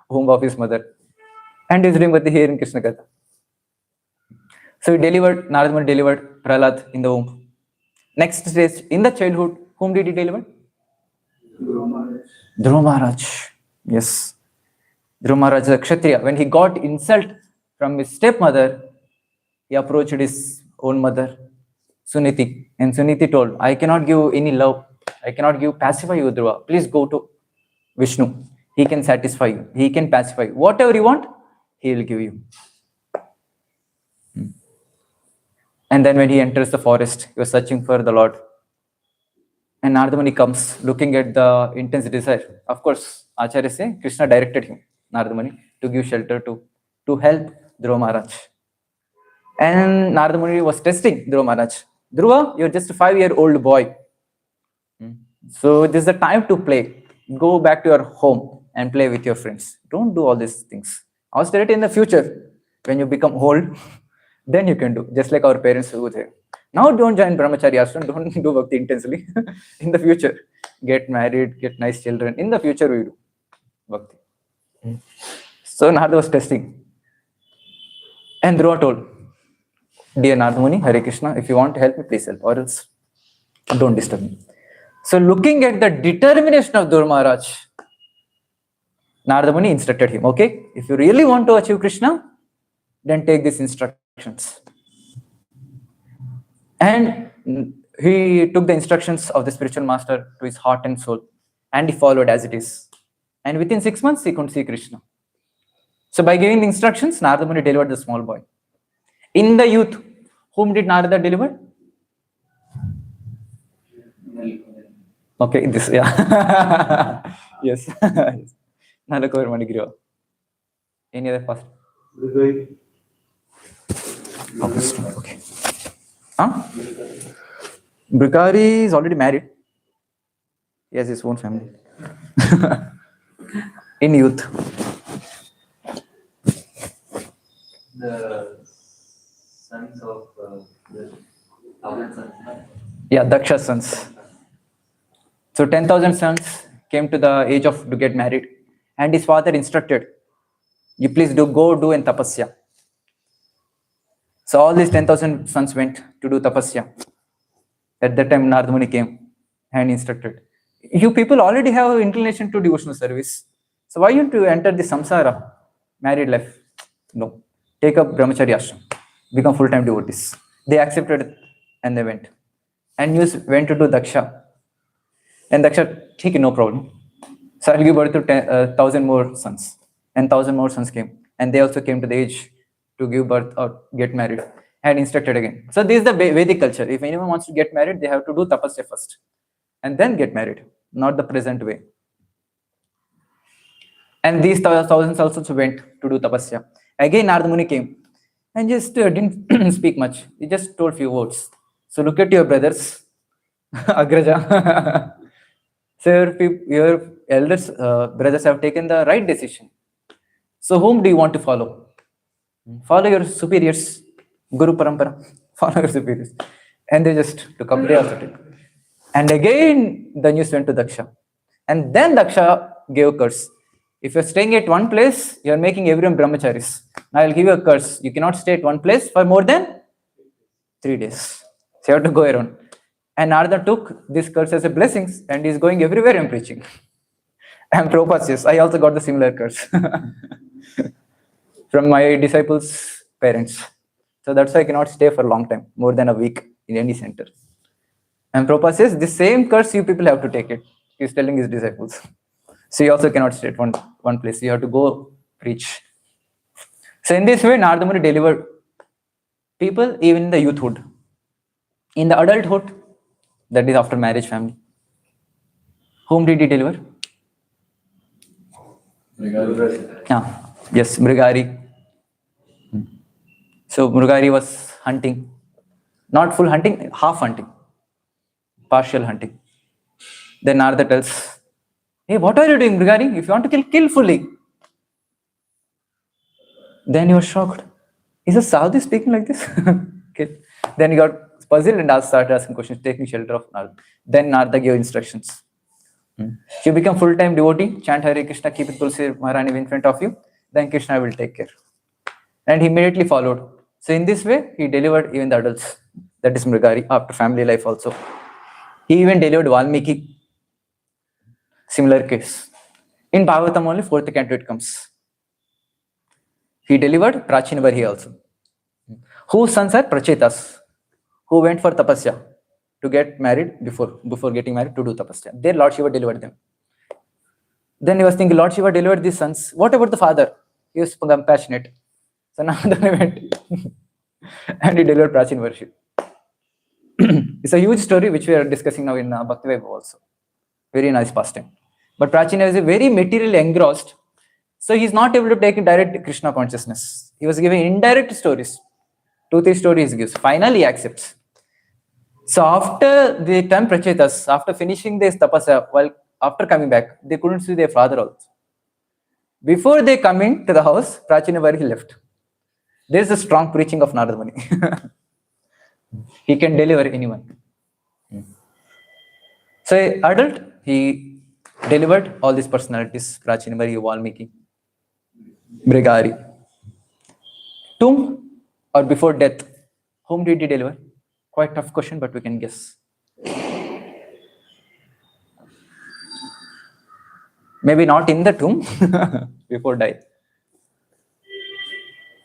womb of his mother. And he is doing Bhakti here in Krishna Katha. So Narada Muni delivered Prahlad in the womb. Next stage, in the childhood, whom did he deliver? Dhruva Maharaj. Yes. Dhruva Maharaj is a Kshatriya. When he got insult from his stepmother, he approached his own mother, Suniti. And Suniti told, I cannot give any love. I cannot pacify you, Dhruva. Please go to Vishnu. He can satisfy you. He can pacify you. Whatever you want, he will give you. And then when he enters the forest, he was searching for the Lord. And Narada Muni comes looking at the intense desire. Of course, Acharya say Krishna directed him, Narada Muni, to give shelter to help Dhruva Maharaj. And Narada Muni was testing Dhruva Maharaj. Dhruva, you're just a 5-year-old boy. So this is the time to play. Go back to your home and play with your friends. Don't do all these things. Austerity in the future, when you become old, then you can do, just like our parents do there. Now don't join brahmachari ashram, don't do bhakti intensely. In the future, get married, get nice children. In the future, we do bhakti. So Narada was testing. And Dhruva told, dear Narada Muni, Hare Krishna, if you want to help me, please help, or else don't disturb me. So looking at the determination of Dhruva Maharaj, Narada Muni instructed him, okay, if you really want to achieve Krishna, then take these instructions. And he took the instructions of the spiritual master to his heart and soul, and he followed as it is. And within 6 months, he couldn't see Krishna. So by giving the instructions, Narada Muni delivered the small boy. In the youth, whom did Narada deliver? Okay, this, yeah. Yes. Nalakovar Manigriva. Any other past? Okay. Huh? Brikari is already married. He has his own family. In youth. The sons of the 1,000 sons. Yeah, Daksha's sons. So 10,000 sons came to the age of to get married, and his father instructed, you please go do an tapasya. So all these 10,000 sons went to do tapasya. At that time, Narada Muni came and instructed, you people already have inclination to devotional service. So why you to enter the samsara, married life? No. Take up brahmacharya ashram. Become full-time devotees. They accepted and they went. And news went to do Daksha. And Daksha, take no problem. So I'll give birth to 1,000 more sons. And 1,000 more sons came. And they also came to the age to give birth or get married. And instructed again. So this is the Vedic culture. If anyone wants to get married, they have to do tapasya first. And then get married. Not the present way. And these thousands also went to do tapasya. Again, Narada Muni came. And just didn't speak much. He just told few words. So look at your brothers. Agraja. So your elders, brothers have taken the right decision. So whom do you want to follow? Follow your superiors. Guru Parampara. Follow your superiors. And they just took up, they also took. And again, the news went to Daksha. And then Daksha gave a curse. If you're staying at one place, you're making everyone brahmacharis. Now I'll give you a curse. You cannot stay at one place for more than 3 days. So you have to go around. And Narada took this curse as a blessing and is going everywhere and preaching. And Prabhupada says, I also got the similar curse from my disciples' parents. So that's why I cannot stay for a long time, more than a week in any center. And Prabhupada says, the same curse you people have to take it. He's telling his disciples. So you also cannot stay at one place. You have to go preach. So in this way, Narada Muni delivered people even in the youthhood. In the adulthood, that is after marriage family. Whom did he deliver? Yes, Mrigari. So Mrigari was hunting. Not full hunting, half hunting. Partial hunting. Then Narada tells, hey, what are you doing, Mrigari? If you want to kill fully. Then he was shocked. Is a sadhu speaking like this? Okay. Then he got puzzled and started asking questions, taking shelter of Narada. Then Narada gave instructions. You become full-time devotee, chant Hare Krishna, keep it Tulsi Maharani in front of you, then Krishna will take care. And he immediately followed. So in this way, he delivered even the adults. That is Mrigari, after family life also. He even delivered Valmiki. Similar case. In Bhagavatam only, 4th canto it comes. He delivered Prachinvarhi also. Whose sons are Prachetas, who went for tapasya to get married before getting married to do tapasya. Their Lord Shiva delivered them. Then he was thinking, Lord Shiva delivered these sons. What about the father? He was compassionate. So Narada went and he delivered Prachin worship. It's a huge story which we are discussing now in Bhakti Vaibhava also. Very nice pastime. But Prachina is very materially engrossed. So he's not able to take direct Krishna consciousness. He was giving indirect stories. 2-3 stories he gives. Finally he accepts. So after the 10 Prachetas, after finishing this tapasya, after coming back, they couldn't see their father also. Before they come into the house, Prachina he left. There is a strong preaching of Narada Muni. He can deliver anyone. So adult, he delivered all these personalities, Prachinamari, Valmiki, Brigari. Tomb or before death, whom did he deliver? Quite tough question, but we can guess. Maybe not in the tomb, before die.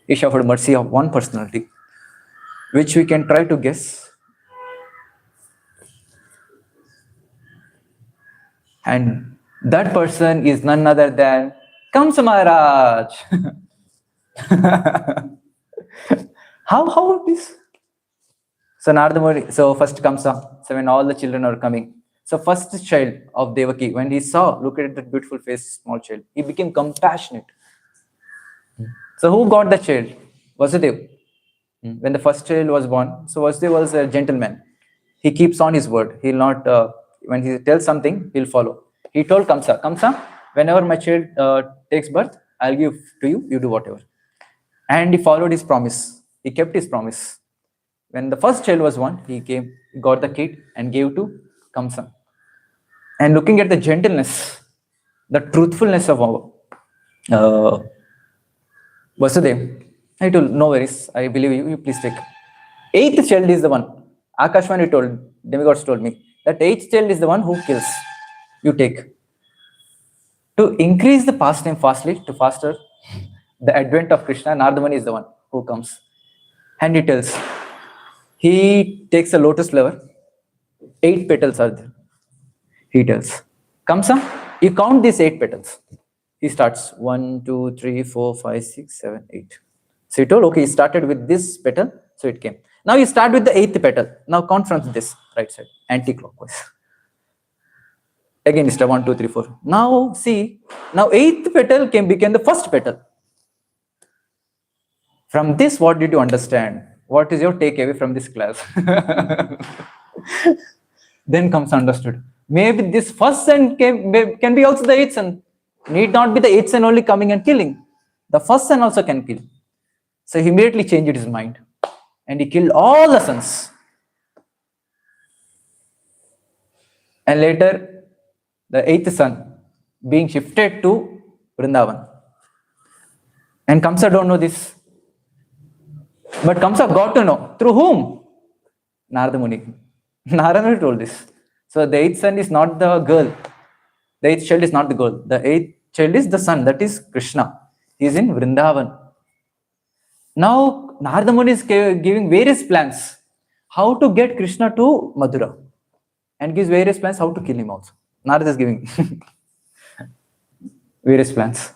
He showed mercy of one personality, which we can try to guess. And that person is none other than Kamsa Maharaj. How this? So Narada Muni, so first Kamsa, so when all the children are coming. So first child of Devaki, when he saw, look at that beautiful face, small child, he became compassionate. So who got the child? Vasudev. When the first child was born, so Vasudev was a gentleman. He keeps on his word. He'll not, when he tells something, he'll follow. He told Kamsa, Kamsa, whenever my child takes birth, I'll give to you, you do whatever. And he followed his promise. He kept his promise. When the first child was born, he got the kid and gave to Kamsa. And looking at the gentleness, the truthfulness of Vasudev, I told, no worries, I believe you, you please take. 8th child is the one. Akashvani told, demigods told me, that 8th child is the one who kills. You take. To increase the pastime fastly, to faster the advent of Krishna, Narada Muni is the one who comes. And he tells, he takes a lotus flower, 8 petals are there. He tells, Kamsa, you count these 8 petals. He starts 1, 2, 3, 4, 5, 6, 7, 8. So he told, okay, he started with this petal, so it came. Now you start with the 8th petal. Now count from this right side, anti-clockwise. Again, step 1, 2, 3, 4. Now see, now 8th petal became the first petal. From this, what did you understand? What is your takeaway from this class? Then comes understood. Maybe this first son can be also the 8th son. Need not be the 8th son only coming and killing. The first son also can kill. So he immediately changed his mind. And he killed all the sons. And later, the 8th son being shifted to Vrindavan. And Kamsa don't know this. But Kamsa got to know. Through whom? Narada Muni. Narada Muni told this. So the 8th son is not the girl. The 8th child is not the girl. The 8th child is the son. That is Krishna. He is in Vrindavan. Now Narada Muni is giving various plans. How to get Krishna to Madura. And gives various plans how to kill him also. Narada is giving various plans.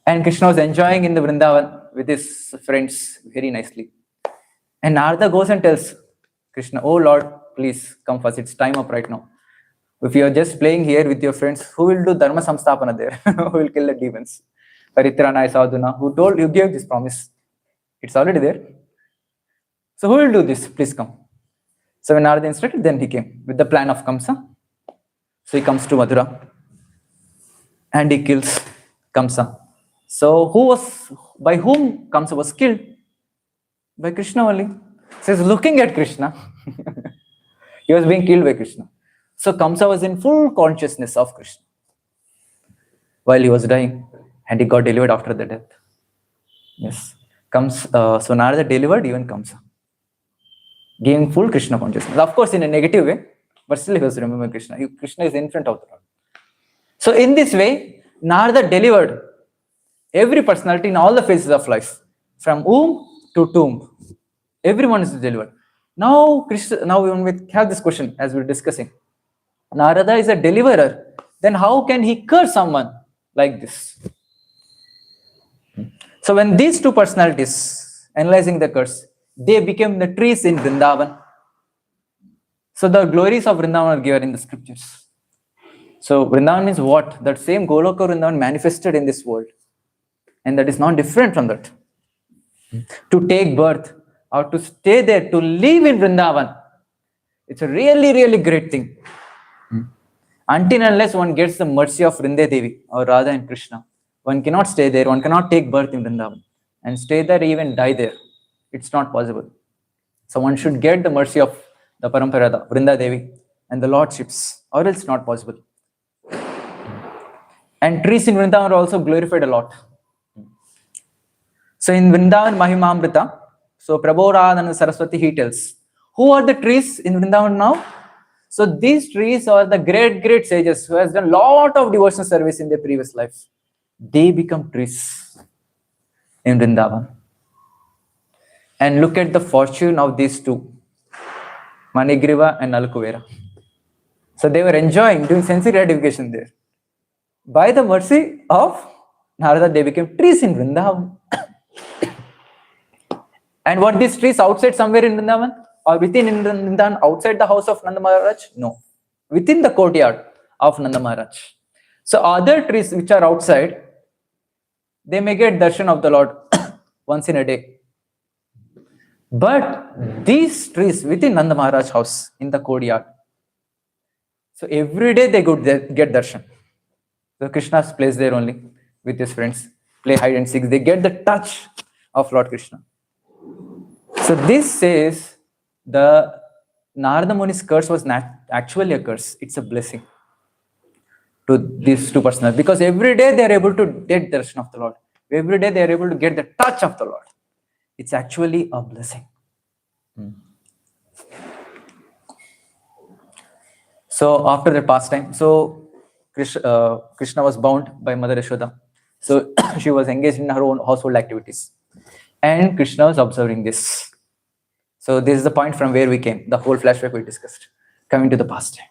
And Krishna was enjoying in the Vrindavan with his friends very nicely. And Narada goes and tells Krishna, oh Lord, please come first. It's time up right now. If you are just playing here with your friends, who will do Dharma Samstapana there? Who will kill the demons? Paritranaya Sadhuna, who gave this promise? It's already there. So who will do this? Please come. So when Narada instructed, then he came with the plan of Kamsa. So he comes to Madura and he kills Kamsa. So by whom Kamsa was killed? By Krishna only. So he's looking at Krishna. He was being killed by Krishna. So Kamsa was in full consciousness of Krishna while he was dying, and he got delivered after the death. Yes. So Narada delivered even Kamsa, giving full Krishna consciousness. Of course, in a negative way, but still he was remembering Krishna. Krishna is in front of the Lord. So in this way, Narada delivered every personality in all the phases of life, from womb to tomb. Everyone is delivered. Now when we have this question, as we're discussing, Narada is a deliverer. then how can he curse someone like this? So when these two personalities analyzing the curse, they became the trees in Vrindavan. So the glories of Vrindavan are given in the scriptures. So Vrindavan means what? That same Goloka Vrindavan manifested in this world. And that is not different from that. To take birth or to stay there, to live in Vrindavan, it's a really, really great thing. Until and unless one gets the mercy of Vrinde Devi or Radha and Krishna, one cannot stay there, one cannot take birth in Vrindavan and stay there, even die there. It's not possible. So one should get the mercy of the Paramparada, Vrinda Devi and the lordships, or else not possible. And trees in Vrindavan are also glorified a lot. So in Vrindavan Mahimamrita, so Prabhu Radha and Saraswati, he tells, who are the trees in Vrindavan now? So these trees are the great, great sages who has done a lot of devotional service in their previous lives. They become trees in Vrindavan. And look at the fortune of these two, Manigriva and Kubera. So they were enjoying, doing sensory gratification there. By the mercy of Narada, they became trees in Vrindavan. And what these trees outside somewhere in Vrindavan? Or within Vrindavan, outside the house of Nanda Maharaj? No. Within the courtyard of Nanda Maharaj. So other trees which are outside, they may get darshan of the Lord once in a day. But these trees within Nanda Maharaj house in the courtyard, so every day they get darshan. So Krishna plays there only with his friends, play hide and seek. They get the touch of Lord Krishna. So this says the Narada Muni's curse was not actually a curse. It's a blessing to these two personalities, because every day they are able to get darshan of the Lord. Every day they are able to get the touch of the Lord. It's actually a blessing. So after the pastime, so Krishna was bound by Mother Yashoda. So she was engaged in her own household activities. And Krishna was observing this. So this is the point from where we came, the whole flashback we discussed, coming to the pastime.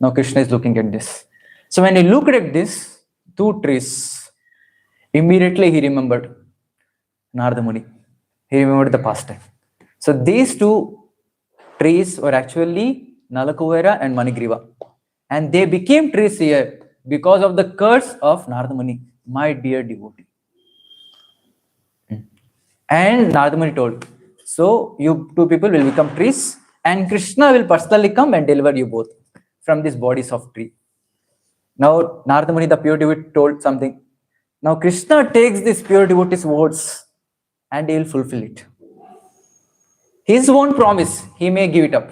Now Krishna is looking at this. So when he looked at this, two trees, immediately he remembered Narada Muni. He remembered the pastime. So these two trees were actually Nalakuvera and Manigriva. And they became trees here because of the curse of Narada Muni, my dear devotee. And Narada Muni told, so you two people will become trees and Krishna will personally come and deliver you both from these bodies of tree. Now Narada Muni, the pure devotee, told something. Now Krishna takes this pure devotee's words and he will fulfill it. His own promise, he may give it up.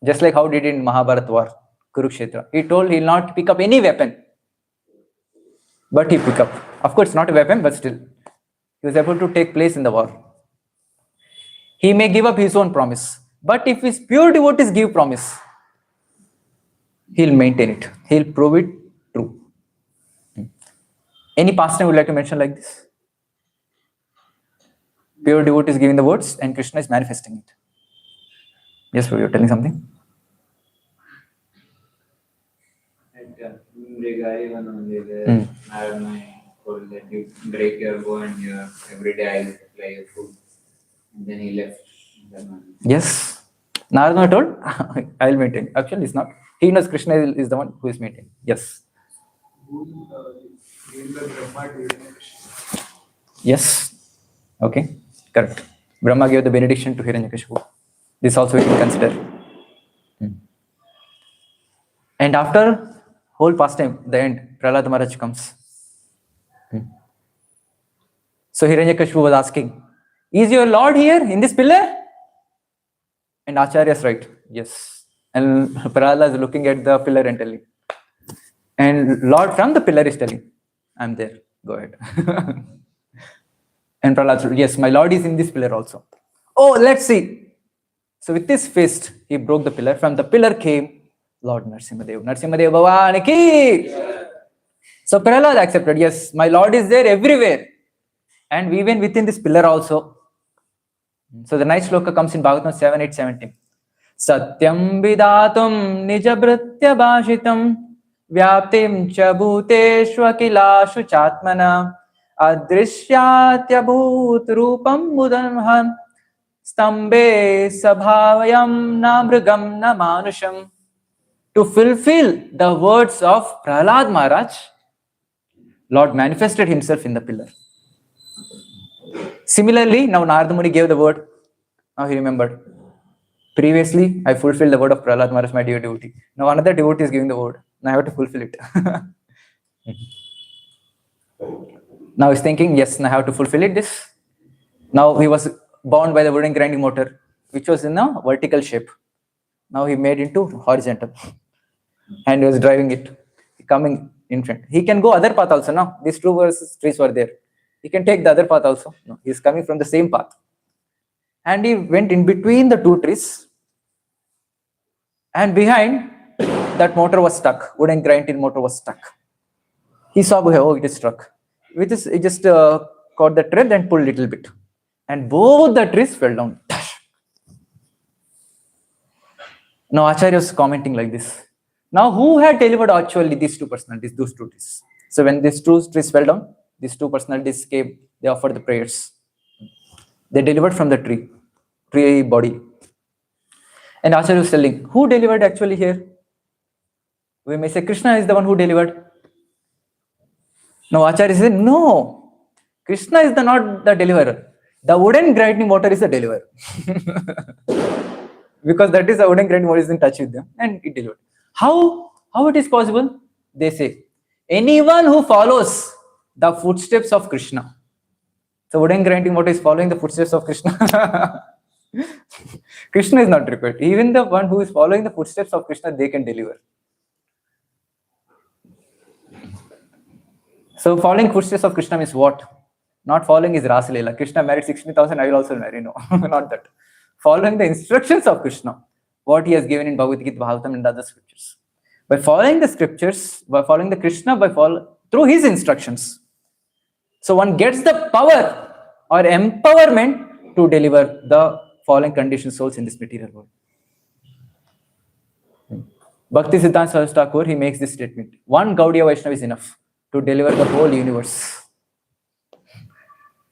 Just like how he did in Mahabharata war, Kurukshetra. He told he will not pick up any weapon. But he picked up. Of course, not a weapon, but still. He was able to take place in the war. He may give up his own promise. But if his pure devotees give promise, he'll maintain it. He'll prove it true. Any pastime would like to mention like this? Pure devotee is giving the words and Krishna is manifesting it. Yes, Prabhu, you're telling something? Even only there, Narayana told that you break your bow and every day I'll supply your food. And then he left. Yes. Narayana told, I'll maintain. Actually, it's not. He knows Krishna is the one who is maintaining. Yes. Yes. Okay. Correct. Brahma gave the benediction to Hiranyakashipu. This also we can consider. And after whole pastime, the end, Prahlada Maharaj comes. So Hiranyakashipu was asking, is your Lord here in this pillar? And Acharya is right, yes. And Prahlada is looking at the pillar and telling. And Lord from the pillar is telling, I'm there, go ahead. And Prahlada said, yes, my Lord is in this pillar also. Oh, let's see. So with his fist, he broke the pillar. From the pillar came Lord Narasimhadev. Narasimhadev Bhavani ki! So Prahlad accepted, yes, my Lord is there everywhere. And even within this pillar also. So the nice shloka comes in Bhagavatam 7:8-17. Satyam vidatum nijabhritya bhashitam Vyaptim cha bhuteshu akilashu chatmana adrishyatya rupam mudamhan stambe sabhavayam na mrigam na manusham. To fulfill the words of Prahlad Maharaj, Lord manifested himself in the pillar. Similarly, now Narada Muni gave the word. Now he remembered. Previously, I fulfilled the word of Prahlad Maharaj, my dear devotee. Now another devotee is giving the word. Now I have to fulfill it. Now he's thinking, yes, now I have to fulfill it. This. Now he was bound by the wooden grinding motor, which was in a vertical shape. Now he made into horizontal. And he was driving it, coming in front. He can go other path also. Now these two trees were there. He can take the other path also. No, he's coming from the same path. And he went in between the two trees. And behind, that motor was stuck. Wooden grinding motor was stuck. He saw, oh, it is stuck. With this, he just caught the thread and pulled a little bit. And both the trees fell down. Now Acharya was commenting like this. Now who had delivered actually these two personalities, those two trees? So when these two trees fell down, these two personalities came, they offered the prayers. They delivered from the tree body. And Acharya was telling, who delivered actually here? We may say Krishna is the one who delivered. Now Acharya said, no, Krishna is not the deliverer. The wooden grinding motor is the deliverer. Because that is the wooden grinding motor is in touch with them and it delivered. How it is possible? They say, anyone who follows the footsteps of Krishna. So wooden grinding motor is following the footsteps of Krishna. Krishna is not required. Even the one who is following the footsteps of Krishna, they can deliver. So following footsteps of Krishna means what? Not following is Rasa Leela. Krishna married 16,000, I will also marry. No, not that. Following the instructions of Krishna, what he has given in Bhagavad Gita, Bhagavatam and other scriptures. By following the scriptures, by following the Krishna, through his instructions. So one gets the power or empowerment to deliver the fallen conditioned souls in this material world. Bhakti Siddhanta Saraswati Thakur, he makes this statement. One Gaudiya Vaishnava is enough to deliver the whole universe.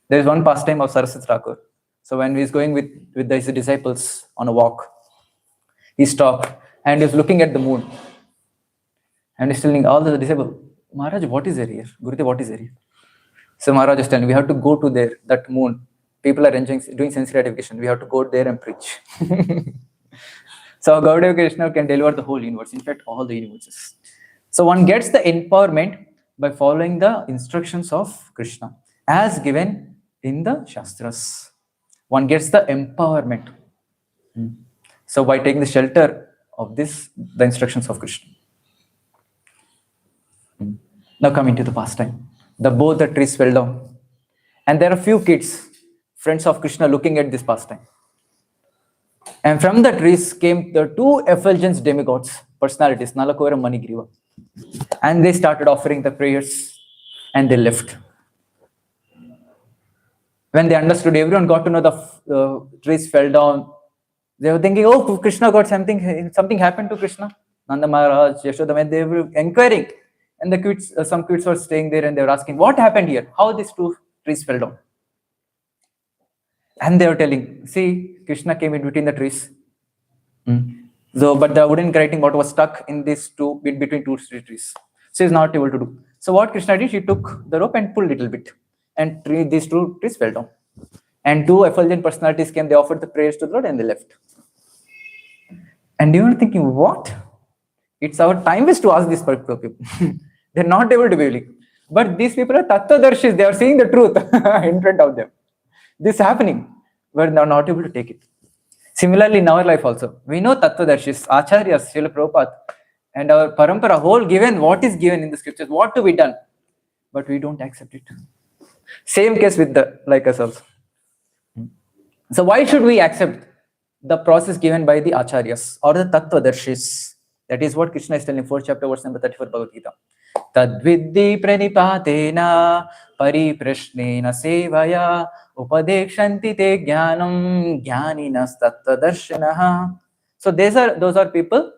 There is one pastime of Saraswati Thakur. So when he is going with his disciples on a walk, he stopped and is looking at the moon. And he's telling all the disciples, Maharaj, what is there here? Gurudev, what is there here? So Maharaj is telling, we have to go to that moon. People are doing sense gratification. We have to go there and preach. So Gaudiya Krishna can deliver the whole universe. In fact, all the universes. So one gets the empowerment by following the instructions of Krishna as given in the Shastras. One gets the empowerment. So by taking the shelter of the instructions of Krishna. Now coming to the pastime. Both the trees fell down. And there are few kids, friends of Krishna, looking at this pastime. And from the trees came the two effulgent demigods, personalities, Nala, kubera and Manigriva. And they started offering the prayers and they left. When they understood, everyone got to know the trees fell down. They were thinking, oh, Krishna got something happened to Krishna. Nanda Maharaj, Yashoda, they were inquiring. And the kids, some kids were staying there and they were asking, what happened here? How these two trees fell down? And they were telling, see, Krishna came in between the trees. So, but the wooden grinding motor was stuck in between two trees. So he's not able to do. So what Krishna did, he took the rope and pulled a little bit. And these two trees fell down. And two effulgent personalities came, they offered the prayers to the Lord and they left. And you were thinking, what? It's our time is to ask these people. They're not able to believe. But these people are Tattvadarshis, they are seeing the truth in front of them. This is happening, but they are not able to take it. Similarly, in our life also, we know Tattvadarshis, Acharyas, Srila Prabhupada, and our parampara, whole given, what is given in the scriptures, what to be done, but we don't accept it. Same case with like us also. So why should we accept the process given by the Acharyas or the Tattvadarshis? That is what Krishna is telling in 4th chapter, verse number 34 Bhagavad Gita. Tadviddi pranipatena pariprashnena sevaya upadekshanti te jnanam jnaninas tattvadarshanaha. So those are people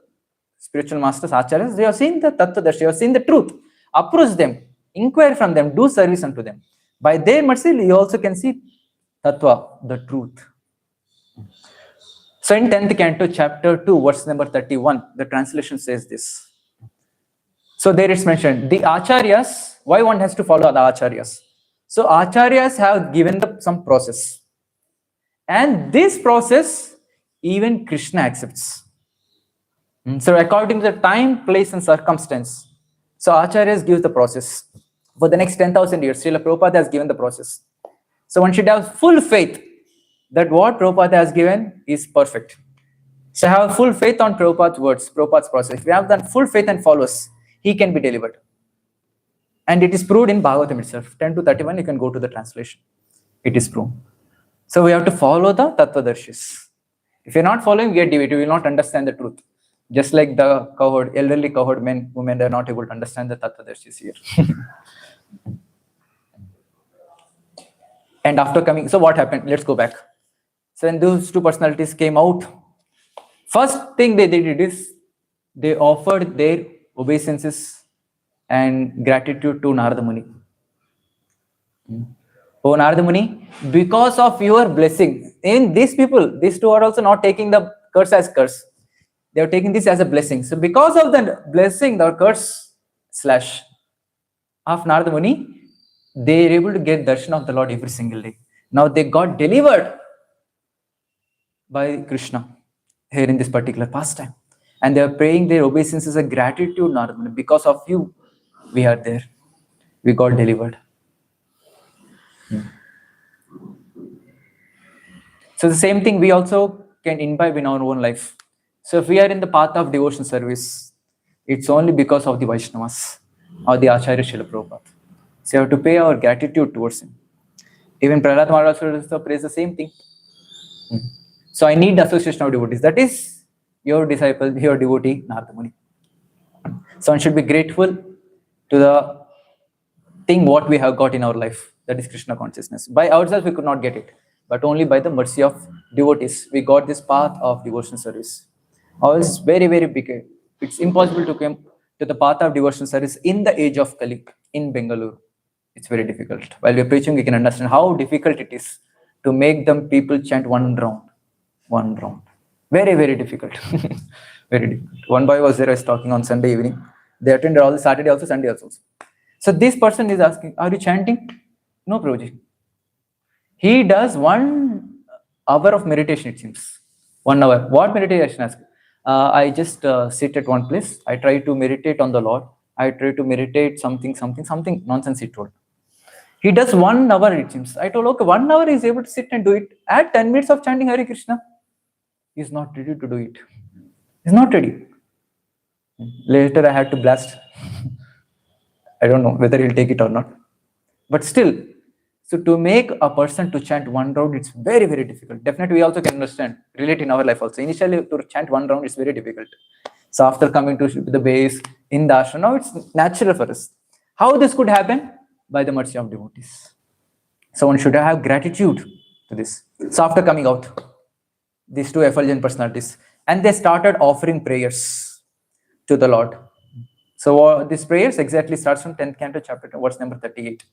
spiritual masters, acharyas, they have seen the tattvadarshi, they have seen the truth. Approach them, inquire from them, do service unto them. By their mercy, you also can see tattva, the truth. So in 10th canto, chapter 2, verse number 31, the translation says this. So there it's mentioned, the acharyas, why one has to follow the acharyas? So acharyas have given some process. And this process, even Krishna accepts. So according to the time, place and circumstance. So acharyas gives the process. For the next 10,000 years, Srila Prabhupada has given the process. So one should have full faith that what Prabhupada has given is perfect. So have full faith on Prabhupada's words, Prabhupada's process. If we have done full faith and follows, he can be delivered. And it is proved in Bhagavatam itself. 10 to 31, you can go to the translation. It is proved. So we have to follow the Tattvadarshis. If you're not following, we are deviated. We will not understand the truth. Just like the cowherd, elderly cowherd men, women, they are not able to understand the Tattvadarshis here. And after coming, so what happened? Let's go back. So when those two personalities came out, first thing they did is they offered their obeisances and gratitude to Narada Muni. Oh Narada Muni, because of your blessing, in these people, these two are also not taking the curse as curse. They are taking this as a blessing. So because of the blessing, the curse slash of Narada Muni, they are able to get darshan of the Lord every single day. Now they got delivered by Krishna here in this particular pastime. And they are praying their obeisances as a gratitude, Narada Muni. Because of you, we are there. We got delivered. So the same thing we also can imbibe in our own life. So if we are in the path of devotion service, it's only because of the Vaishnavas or the Acharya Srila Prabhupada. So you have to pay our gratitude towards him. Even Prahlad Maharaj also prays the same thing. So I need the association of devotees. That is your disciple, your devotee, Narada Muni. So one should be grateful to the thing what we have got in our life. That is Krishna consciousness. By ourselves we could not get it, but only by the mercy of devotees we got this path of devotion service. Ours is very, very big. It's impossible to come to the path of devotion service in the age of Kali in Bengaluru. It's very difficult. While we're preaching, we can understand how difficult it is to make them people chant one round. Very, very difficult. Very difficult. One boy was there, I was talking on Sunday evening. They attended all the Saturday also, Sunday also. So this person is asking, are you chanting? No, Prabhuji. He does 1 hour of meditation, it seems. 1 hour. What meditation? I just sit at one place. I try to meditate on the Lord. I try to meditate something nonsense he told. He does 1 hour, it seems. I told, okay, 1 hour he is able to sit and do it. Add 10 minutes of chanting Hare Krishna. He is not ready to do it. He's not ready. Later I had to blast. I don't know whether he'll take it or not. But still, so to make a person to chant 1 round, it's very, very difficult. Definitely we also can understand, relate in our life also. Initially to chant 1 round is very difficult. So after coming to the base, in the ashram, now it's natural for us. How this could happen? By the mercy of devotees. So one should have gratitude to this. So after coming out, these two effulgent personalities, and they started offering prayers to the Lord. So these prayers exactly starts from 10th canto chapter 2, verse number 38.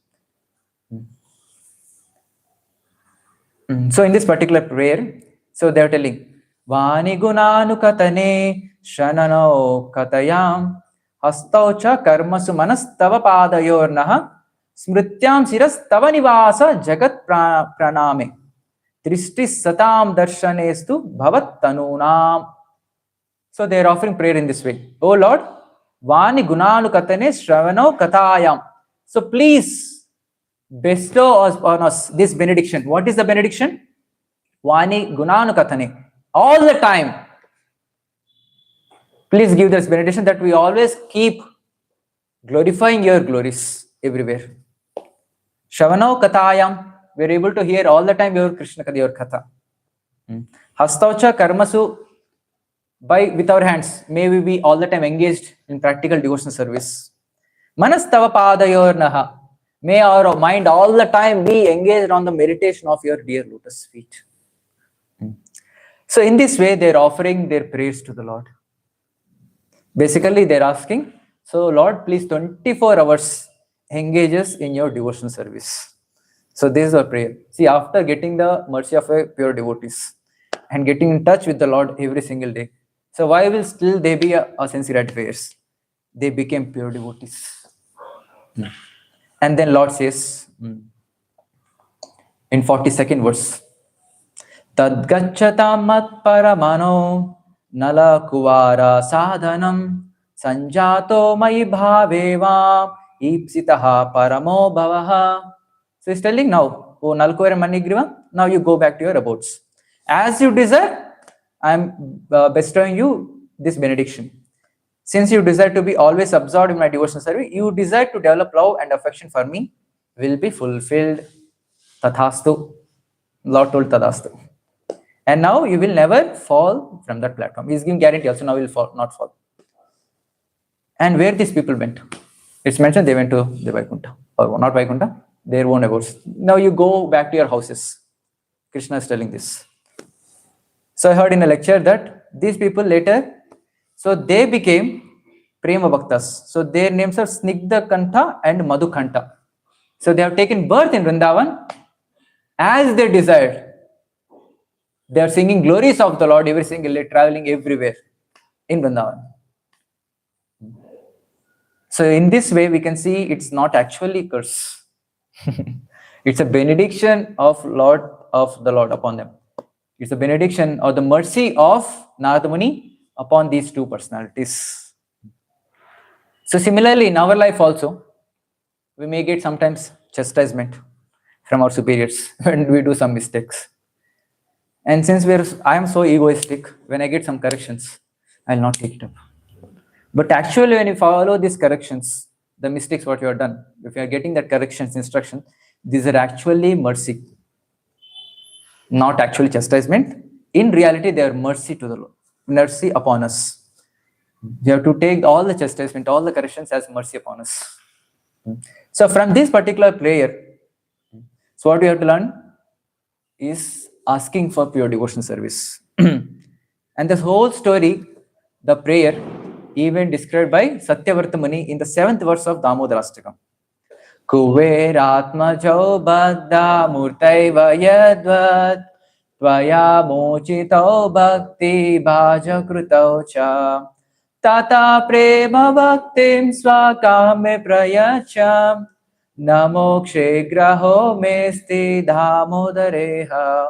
So in this particular prayer, so they are telling, Vani gunanu katane shanano katayam hastaucha karmasu manastava padayornaha smrityam sirastava nivasa jagat praname tristis satam darshanestu bhavat tanunam. So they are offering prayer in this way. Oh Lord, Vani gunanu katane shravano katayam. So please bestow on us this benediction. What is the benediction? Vani gunanu katane. All the time. Please give this benediction that we always keep glorifying your glories everywhere. Shavano katayam. We are able to hear all the time your Krishna Katha, your Katha. Hastaucha karmasu. With our hands, may we be all the time engaged in practical devotional service. Manastava padayornaha. May our mind all the time be engaged on the meditation of your dear lotus feet. So in this way, they are offering their prayers to the Lord. Basically, they're asking, so Lord, please 24 hours engage us in your devotional service. So this is our prayer. See, after getting the mercy of a pure devotees and getting in touch with the Lord every single day, so why will still they be a sense gratifiers? They became pure devotees. And then Lord says in 42nd verse, Tadgachata mat paramano nala kuvara sadhanam sanjato mai bhaveva ipsitaha paramo bhavaha. So he's telling now, oh Nalkuvara Manigriva, now you go back to your abodes. As you desire, I am bestowing you this benediction. Since you desire to be always absorbed in my devotional service, you desire to develop love and affection for me, will be fulfilled. Tathastu. Lord told Tadastu. And now you will never fall from that platform. He is giving guarantee also, now you will fall, not fall. And where these people went? It's mentioned they went to the Vaikuntha. Or not Vaikuntha, their own abodes. Now you go back to your houses. Krishna is telling this. So I heard in a lecture that these people later, so they became Prema Bhaktas. So their names are Snigdha Kantha and Madhu Kantha. So they have taken birth in Vrindavan as they desired. They are singing glories of the Lord every single day, traveling everywhere in Vrindavan. So in this way, we can see it's not actually curse. It's a benediction of the Lord upon them. It's a benediction or the mercy of Narada Muni upon these two personalities. So similarly, in our life also, we may get sometimes chastisement from our superiors when we do some mistakes. And since I am so egoistic, when I get some corrections, I will not take it up. But actually, when you follow these corrections, the mistakes what you have done, if you are getting that corrections, instruction, these are actually mercy, not actually chastisement. In reality, they are mercy to the Lord, mercy upon us. You have to take all the chastisement, all the corrections as mercy upon us. So from this particular prayer, so what we have to learn is asking for pure devotional service. And this whole story, the prayer, even described by Satyavarta Muni in the 7th verse of Damodarastakam. Kuveratmajau Bhagda Murtaiva Yadvat Tvaya Mochitau Bhakti Bhaja Krutau Cha Tata Prema Bhaktim Swakame Prayacha Namokshe Graho Mesti Dhamodareha.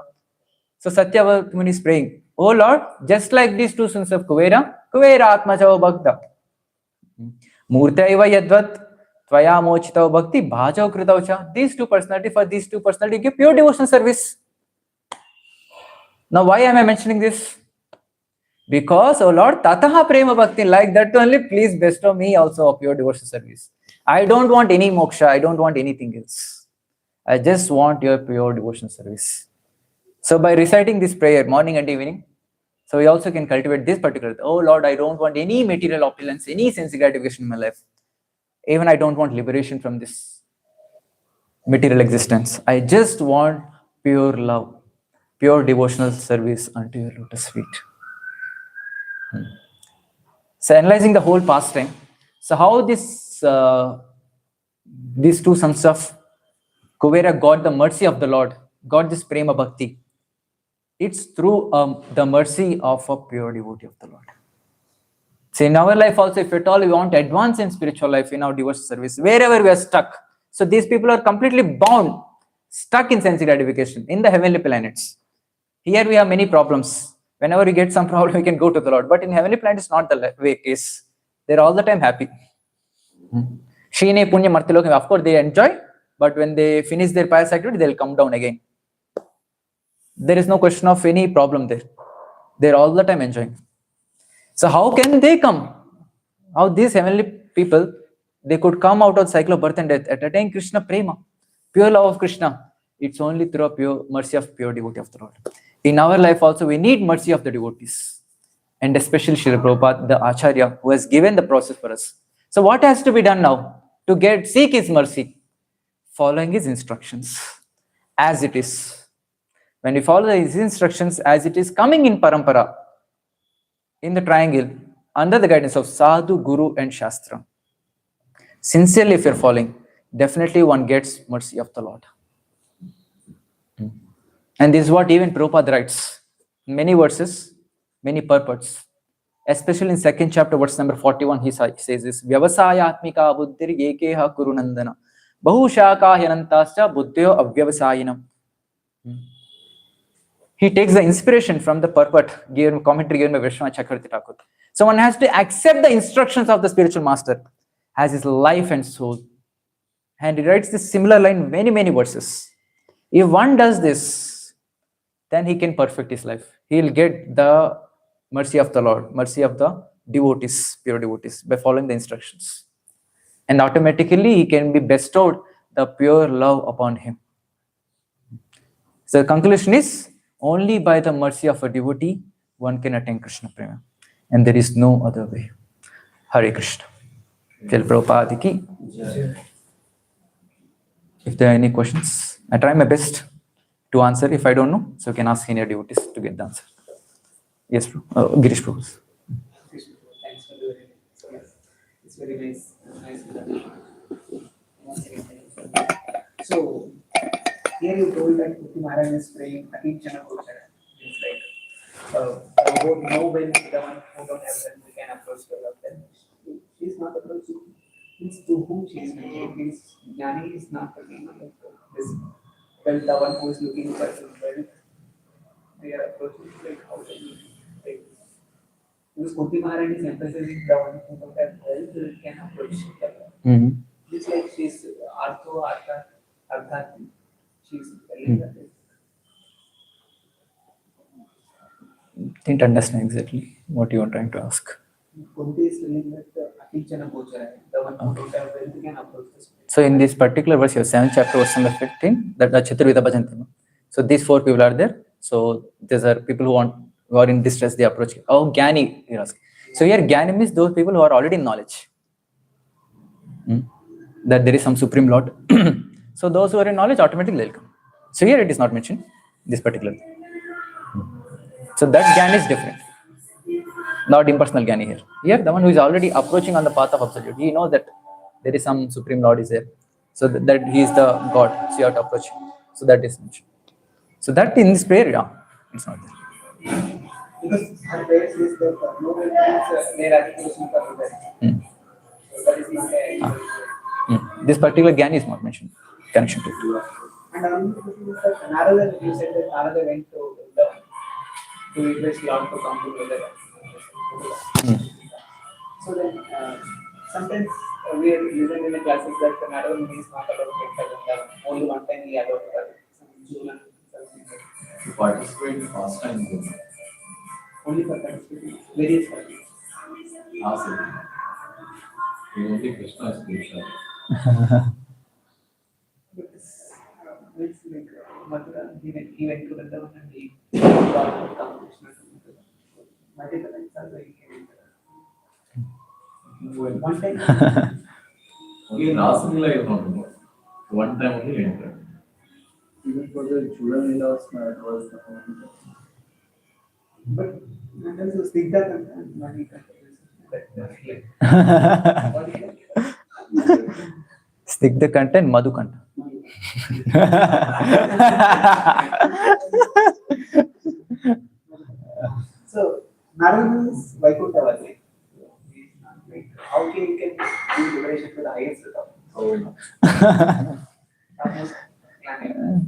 So Satyavarta Muni is praying, oh Lord, just like these two sons of Kuvera Atmajao Bhakta Murtaiva Yadvat Tvaya Mochitao Bhakti Bhajao Kritaucha. These two personalities give pure devotional service. Now why am I mentioning this? Because, oh Lord, Tataha Prema Bhakti, like that only, please bestow me also of pure devotional service. I don't want any moksha, I don't want anything else. I just want your pure devotional service. So by reciting this prayer morning and evening, so we also can cultivate this particular, oh Lord, I don't want any material opulence, any sense gratification in my life. Even I don't want liberation from this material existence. I just want pure love, pure devotional service unto your lotus feet. So analyzing the whole pastime, so how these two sons of Kuvera got the mercy of the Lord, got this prema bhakti. It's through the mercy of a pure devotee of the Lord. So in our life also, if at all we want to advance in spiritual life, in our devotional service, wherever we are stuck, so these people are completely bound, stuck in sense gratification, in the heavenly planets. Here we have many problems. Whenever we get some problem, we can go to the Lord. But in heavenly planet, it's not the way case. They're all the time happy. Shine Punya Martiloka, of course, they enjoy, but when they finish their pious activity, they'll come down again. There is no question of any problem there. They're all the time enjoying. So how can they come? How these heavenly people, they could come out of the cycle of birth and death, attain Krishna prema, pure love of Krishna. It's only through a pure mercy of pure devotee of the Lord. In our life also, we need mercy of the devotees. And especially Srila Prabhupada, the Acharya, who has given the process for us. So what has to be done now to seek his mercy? Following his instructions as it is. When we follow his instructions as it is coming in parampara, in the triangle, under the guidance of sadhu, guru and shastra. Sincerely, if you're following, definitely one gets mercy of the Lord. And this is what even Prabhupada writes. Many verses, many purports. Especially in second chapter, verse number 41, he says this: Vyavasayatmika buddhir yekeha kurunandana bahushaka hyanantascha buddhyo avyavasayinam. He takes the inspiration from the purport given, commentary given by Vishwanath Chakravarti Thakur. So one has to accept the instructions of the spiritual master as his life and soul. And he writes this similar line many, many verses. If one does this, then he can perfect his life. He will get the mercy of the Lord, mercy of the devotees, pure devotees, by following the instructions. And automatically he can be bestowed the pure love upon him. So the conclusion is, only by the mercy of a devotee one can attain Krishna Prema. And there is no other way. Hare Krishna. Till Prabhupada ki. If there are any questions, I try my best to answer. If I don't know, so you can ask senior devotees to get the answer. Yes, Prabhu. Girish Prabhu. Thanks for doing it. So, yes, it's very nice. So here you told that Kuti Maharaj is praying Akinchana Gochara. It's like know when the one who don't have them we can approach the Lord. Then she's not approaching. Means to whom she is making. Means Jnani is not talking like this. Well, the one who is looking for well, they are approaching like how they like. Because Kuti Maharaj is emphasizing the one who don't have wealth can approach the Lord. It's like she's Artha. She's telling that. Didn't understand exactly what you are trying to ask. Kunti is telling that Akinchana Gochara, the one who don't have wealth can approach this. So in this particular verse, your 7th chapter, verse number 15, that Chaturveda Bhajantama. So these 4 people are there. So these are people who are in distress, they approach. Oh, Gyani, you're asking. So here Gyani means those people who are already in knowledge. That there is some Supreme Lord. So those who are in knowledge, automatically they'll come. So here it is not mentioned, this particular. So that Gyani is different. Not impersonal Gyani here. Here, the one who is already approaching on the path of absolute. He knows that there is some Supreme Lord is there. So that he is the God. So you have to approach him. So that is mentioned. So that in this prayer, yeah, it's not there. Because her prayer says that no one is there as Krishna Charan. That is This particular Gyani is not mentioned. Connection to it. And another question is that Narada, you said that Narada went to request Lord to come together. So then sometimes we are listening in the classes that Narada is not allowed to enter. Only one time he allowed to Participate first time. only for participating various parties. Awesome. Only Krishna is Krishna. It's like Mathura, he went to Vrindavan and he got to come Krishna. Multiple times also he came. One time. Only last life not one time only entered. Even for the children in the smart was the But sometimes you speak that and money Snigdha Kanta and Madhu Kanta. So Narayana is Vaikunthavati. How can you can do liberation to the highest level?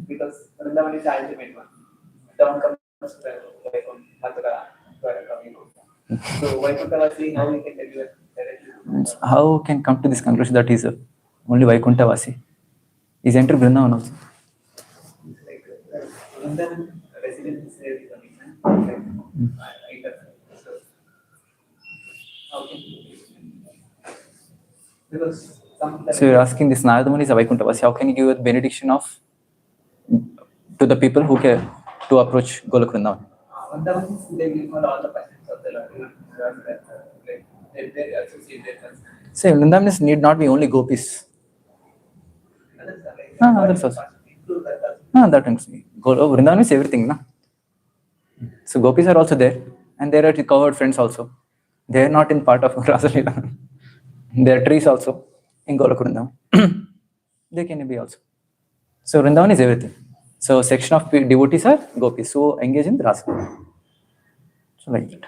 Because Vrindavan is the ultimate one. Down comes the Mathura, Dwaraka. So Vaikunthavati, how we can deliver directly? How can come to this conclusion that he is only Vaikunthavasi? Is entered Vrindavan also. Like Vrindavan residents there is because so you're asking this Narada Muni is a Vaikunthavasi. How can you give a benediction of to the people who care to approach Golok Vrindavan? they give all the passions of the Lord. They associate their passions. Say Vrindavan need not be only gopis. Others also. That means Vrindavan is everything, na? So gopis are also there, and there are recovered friends also. They are not in part of Rasalila. There are trees also in Golokundam. They can be also. So Vrindavan is everything. So section of devotees are gopis who engage in Rasa. So like that.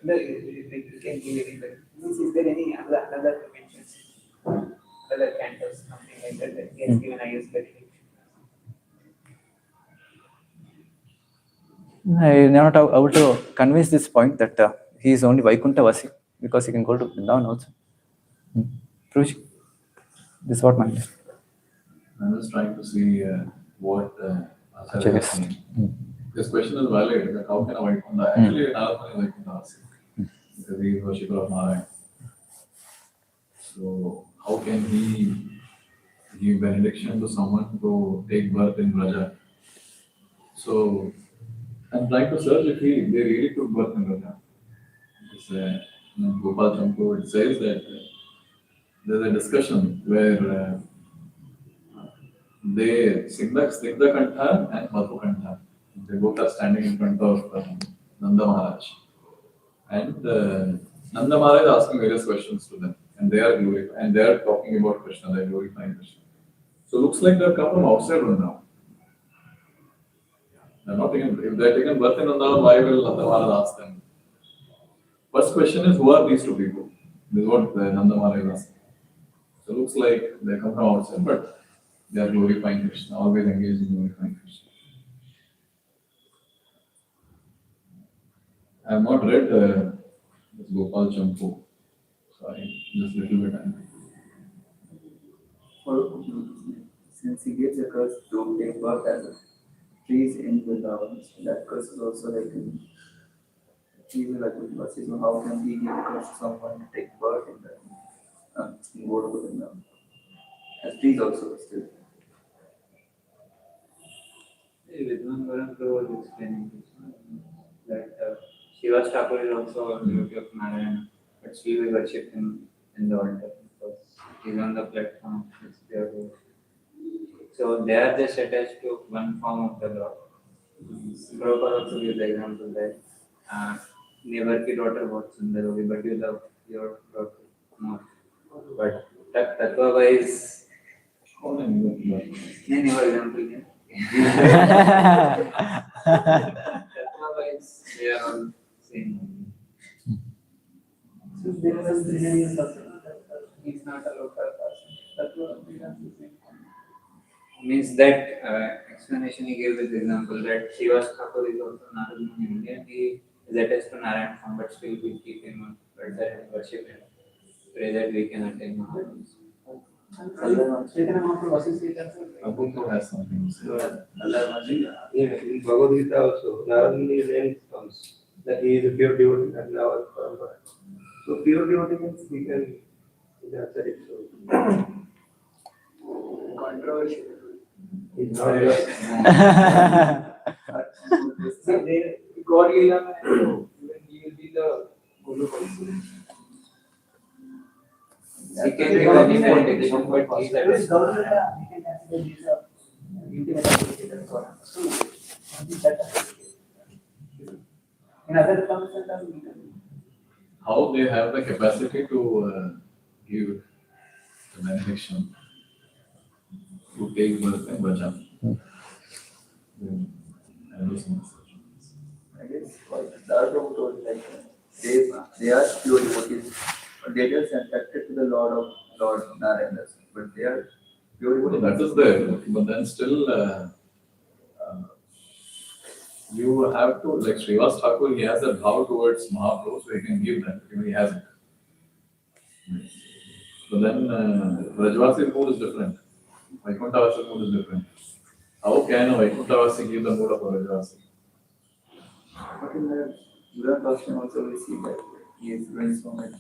You can give anybody. Is there any other dimensions, other cantos, something like that he has given highest benediction? I am not able to convince this point that he is only Vaikuntha Vasi because he can go to Vrindavan also. Prabhuji, this is what my understanding. I'm just trying to see what Acharya is Yes. saying. This question is valid. That how can a Vaikuntha? Actually, Narayana is Vaikuntha Vasi because he is worshipper of Narayana. So how can he give benediction to someone who take birth in Braja? So I'm trying to search if they really took birth in Braja. It's Gopal Champu, it says that there's a discussion where they Snigdha Kantha and Madhu Kantha. They both are standing in front of Nanda Maharaj. And Nanda Maharaj is asking various questions to them. And they are glorifying, and they are talking about Krishna, they are glorifying Krishna. So looks like they have come from outside Vrindavan. They're not taken, if they're taken birth in Vrindavan, why will Nanda Maharaj ask them? First question is, who are these two people? This is what Nanda Maharaj is asking. So looks like they come from outside, but they are glorifying Krishna, always engaged in glorifying Krishna. I have not read this Gopal Champu. Sorry, just a little bit. Since he gives a curse to take birth as a trees in Vrindavan, that curse is also like he will like Vrindavan. So how can he give a curse to someone to take birth in the in Vrindavan? As trees also still. Vidwan Varan Prabhu was explaining this, that Shiva Thakur is also a devotee of Narayana, but she will worship him in the altar because he's on the platform. It's their role. So they are just attached to one form of the Lord. Prabhupada also gives the example that neighbor की daughter बहुत सुंदर होगी, but you love your daughter more. But tattva wise, नहीं वो example है. Tattva wise, they are all same. So there was a scenario that he's not a local person. That was Means that explanation he gave with the example that Shiva Thakur is also Narayan in India. He is attached to Narayan form, but still we keep him on altar and worship him. Pray that we can attain Maharaj. Chaitanya Mahaprabhu was his Abu has something to say. In Bhagavad Gita also, Narayana then comes that he is a pure devotee and now is Parampara. So pure devotee means we can answer it. So controversial. it's not just God Leela, even he will be the Guru also. He can give any benediction, but he is Because attached. God Leela, we can consider these are intimate associated with God. So, in other terms, we can. How they have the capacity to give the benediction to take birth in Braja. I guess what Prabhu told like they are pure devotees, but they just attracted to the Lord Narayana. But they are pure So devotees. that is there, but then still you have to, like Srivas Thakur, he has a vow towards Mahaprabhu, so he can give that, he has it. So then Rajvasi's mood is different, Vaikunthavasi's mood is different. How can a Vaikunthavasi give the mood of a Rajvasi? But in the Buddha costume also we see that he is doing so much.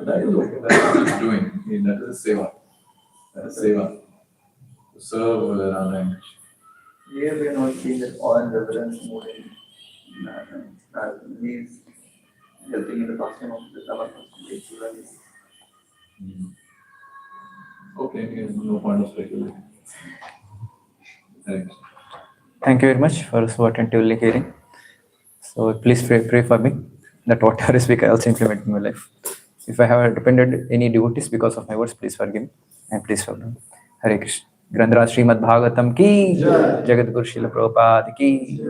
That is okay, that is what he's doing, that is seva. That is seva. To serve Radha and Krishna. Here we are not seeing that awe and reverence mood in Narayana. He is helping in the costume of the Dhamma costume. Okay, no point of speculating. Thanks. Thank you very much for so attentively hearing. So please pray for me that whatever I speak, I also implement in my life. If I have depended any devotees because of my words, please forgive me and please forgive me. Hare Krishna. Grandhara Srimad Bhagavatam ki, Jagat Guru Srila Prabhupada ki.